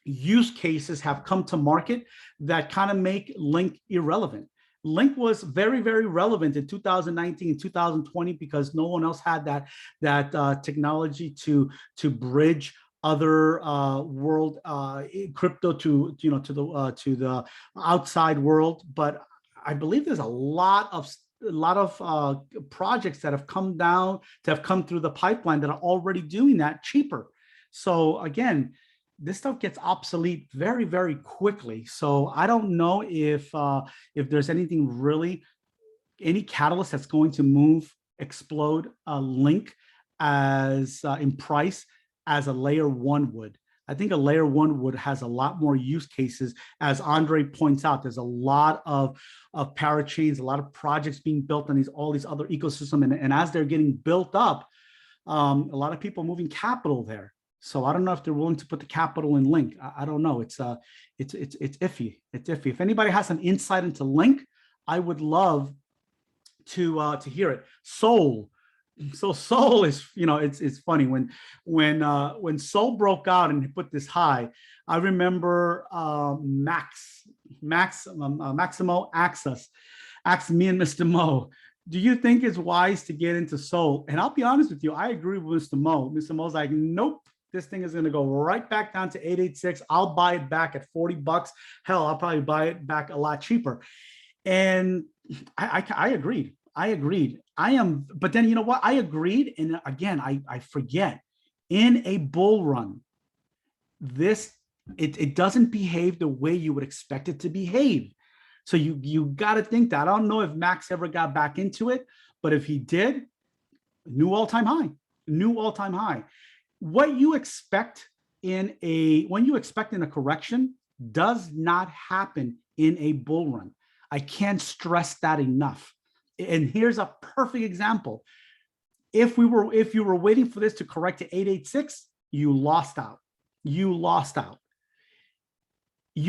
use cases have come to market that kind of make Link irrelevant. Link was very, very relevant in 2019 and 2020 because no one else had that technology to bridge other world crypto to the outside world. But I believe there's a lot of projects that have come through the pipeline that are already doing that cheaper. So again, this stuff gets obsolete very, very quickly. So I don't know if there's any catalyst that's going to explode Link as in price as a layer 1 would. I think a layer 1 has a lot more use cases. As Andre points out, there's a lot of parachains, a lot of projects being built on all these other ecosystems. And as they're getting built up, a lot of people moving capital there. So I don't know if they're willing to put the capital in Link. I don't know. It's iffy. It's iffy. If anybody has some insight into Link, I would love to hear it. Sol. So Sol is, it's funny when Sol broke out and put this high. I remember Maximo asked me and Mr. Mo, do you think it's wise to get into Sol? And I'll be honest with you, I agree with Mr. Mo. Mr. Mo's like, nope. This thing is going to go right back down to 886. I'll buy it back at $40. Hell, I'll probably buy it back a lot cheaper. And I agreed. But then you know what? I agreed. And again, I forget. In a bull run, it doesn't behave the way you would expect it to behave. So you got to think that. I don't know if Max ever got back into it, but if he did, new all-time high. What you expect in a correction does not happen in a bull run. I can't stress that enough. And here's a perfect example. If you were waiting for this to correct to 886, you lost out. You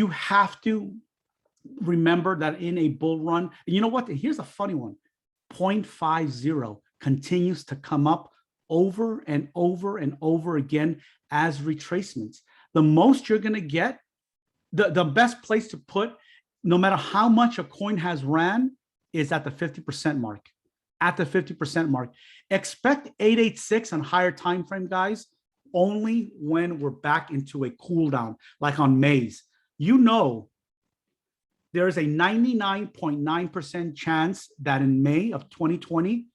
have to remember that in a bull run, and you know what? Here's a funny one. 0.50 continues to come up over and over and over again as retracements. The most you're going to get, the best place to put, no matter how much a coin has ran, is at the 50% mark. At the 50% mark. Expect 886 on higher time frame, guys, only when we're back into a cool down, like on Maze. There is a 99.9% chance that in May of 2020,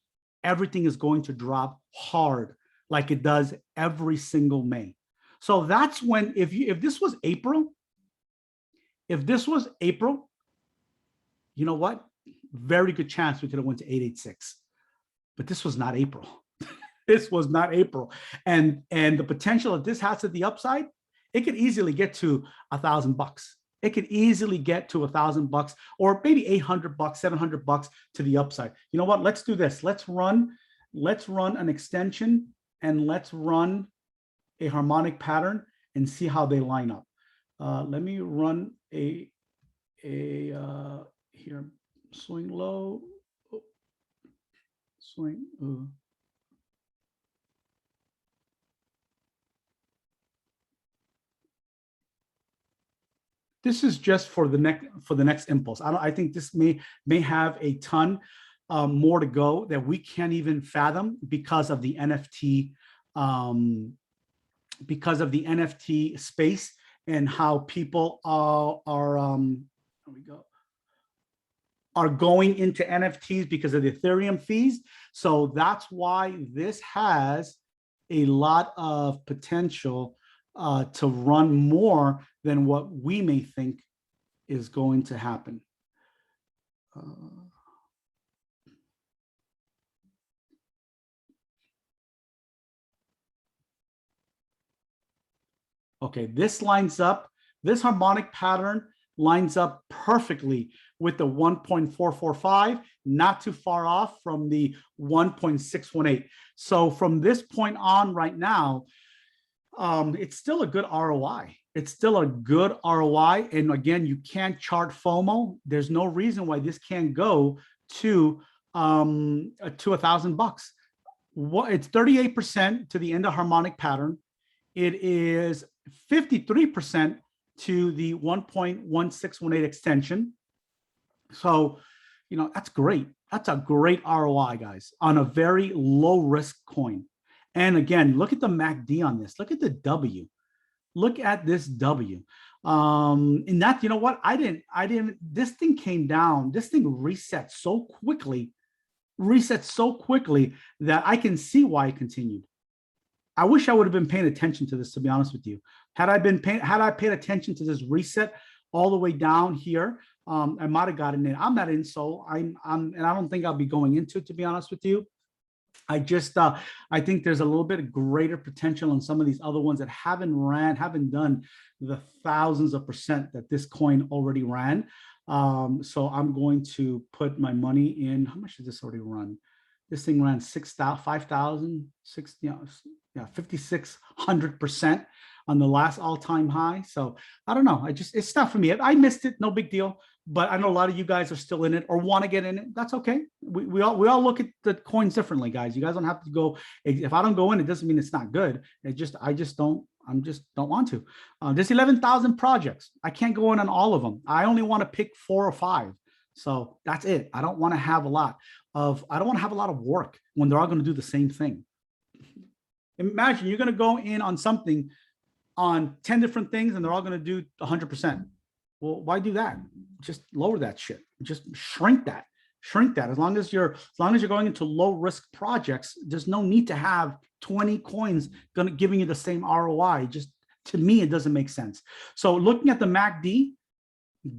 everything is going to drop hard like it does every single May. So that's when, if this was April, you know what? Very good chance we could have went to 886. But this was not April. This was not April. And the potential that this has to the upside, it could easily get to $1,000. It could easily get to $1,000 or maybe $800, $700 to the upside. You know what? Let's do this. Let's run let's run an extension and let's run a harmonic pattern and see how they line up. Let me run a here, swing low, swing. This is just for the next impulse. I think this may have a ton more to go that we can't even fathom because of the NFT space and how people are going into NFTs because of the Ethereum fees. So that's why this has a lot of potential to run more than what we may think is going to happen. Okay, this lines up, this harmonic pattern lines up perfectly with the 1.445, not too far off from the 1.618. So from this point on right now, it's still a good ROI. It's still a good ROI. And again, you can't chart FOMO. There's no reason why this can't go to $1,000. What, it's 38% to the end of harmonic pattern. It is 53% to the 1.1618 extension. So, you know, that's great. That's a great ROI, guys, on a very low risk coin. And again, look at the MACD on this. Look at the W. Look at this W. And that, you know what? This thing came down. This thing reset so quickly that I can see why it continued. I wish I would have been paying attention to this, to be honest with you. Had I paid attention to this reset all the way down here, I might have gotten in. I'm not in, so and I don't think I'll be going into it, to be honest with you. I just I think there's a little bit of greater potential on some of these other ones that haven't done the thousands of percent that this coin already ran. So I'm going to put my money in. How much did this already run? This thing ran 5,000, 5,600% on the last all-time high. So I don't know. It's not for me. I missed it. No big deal. But I know a lot of you guys are still in it or want to get in it. That's okay. We all look at the coins differently, guys. You guys don't have to go. If I don't go in, it doesn't mean it's not good. I just don't want to. There's 11,000 projects. I can't go in on all of them. I only want to pick 4 or 5. So that's it. I don't want to have a lot of work when they're all going to do the same thing. Imagine you're going to go in on something on 10 different things and they're all going to do 100%. Well, why do that? Just lower that shit. Just shrink that. As long as you're going into low risk projects, there's no need to have 20 coins giving you the same ROI. Just, to me, it doesn't make sense. So looking at the MACD,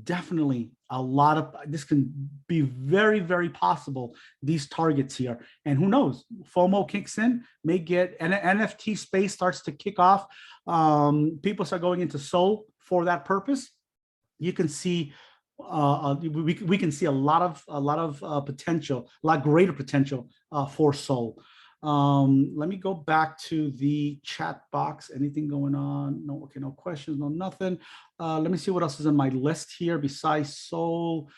definitely a lot of this can be very, very possible, these targets here. And who knows, FOMO kicks in, may get an NFT space starts to kick off. People start going into SOL for that purpose. You can see we can see a lot of potential, a lot greater potential for SOL. Let me go back to the chat box. Anything going on? No, okay, no questions, no nothing. Let me see what else is on my list here besides SOL.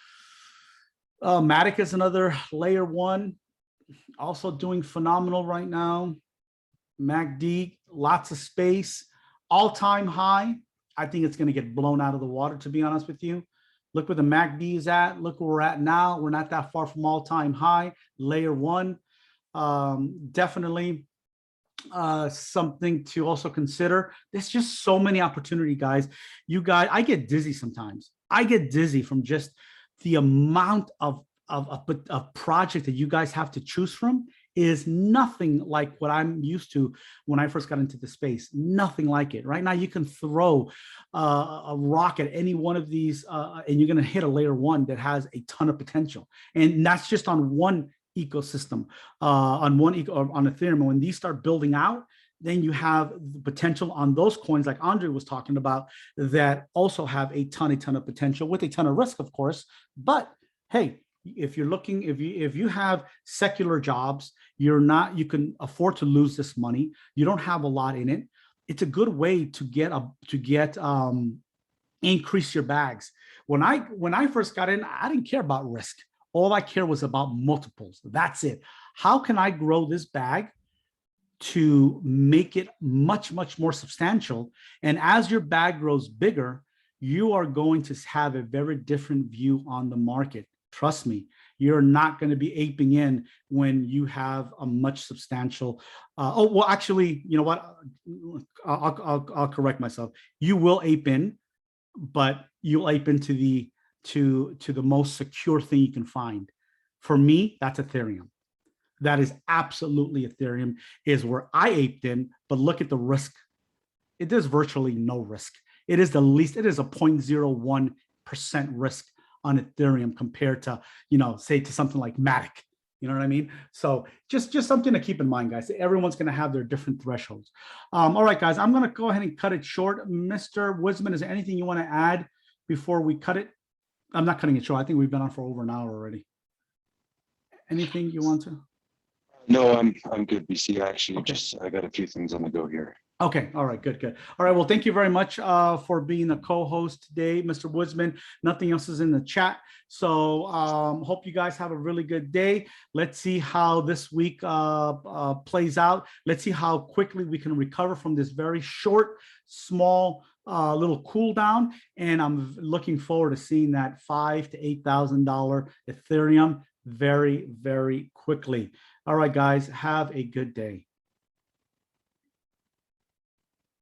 Matic is another layer 1, also doing phenomenal right now. MACD, lots of space, all-time high. I think it's going to get blown out of the water, to be honest with you. Look where the MACD is at. Look where we're at now. We're not that far from all-time high, layer 1. Definitely something to also consider. There's just so many opportunity, guys. You guys, I get dizzy sometimes. I get dizzy from just the amount of project that you guys have to choose from. Is nothing like what I'm used to when I first got into the space. Nothing like it. Right now, you can throw a rock at any one of these, and you're going to hit a layer 1 that has a ton of potential. And that's just on one ecosystem, on Ethereum. When these start building out, then you have the potential on those coins, like Andre was talking about, that also have a ton of potential with a ton of risk, of course. But hey, if you're looking, if you have secular jobs, you can afford to lose this money. You don't have a lot in it. It's a good way to get increase your bags. When I first got in, I didn't care about risk. All I care was about multiples. That's it. How can I grow this bag to make it much, much more substantial? And as your bag grows bigger, you are going to have a very different view on the market. Trust me, you're not going to be aping in when you have a much substantial. Oh, well, actually, you know what? I'll correct myself. You will ape in, but you'll ape into the most secure thing you can find. For me, that's Ethereum. That is absolutely Ethereum is where I aped in, but look at the risk. There's virtually no risk. It is the least, it is a 0.01% risk on Ethereum compared to, say to something like Matic. You know what I mean? So just something to keep in mind, guys. Everyone's going to have their different thresholds. All right, guys, I'm going to go ahead and cut it short. Mr. Woodsman, is there anything you want to add before we cut it? I'm not cutting it short. I think we've been on for over an hour already. Anything you want to? No, I'm good, BC. Actually, Okay. I got a few things on the go here. Okay. All right. Good. All right. Well, thank you very much for being a co-host today, Mr. Woodsman. Nothing else is in the chat. So hope you guys have a really good day. Let's see how this week plays out. Let's see how quickly we can recover from this very short, small little cool down. And I'm looking forward to seeing that $5,000 to $8,000 Ethereum very, very quickly. All right, guys, have a good day.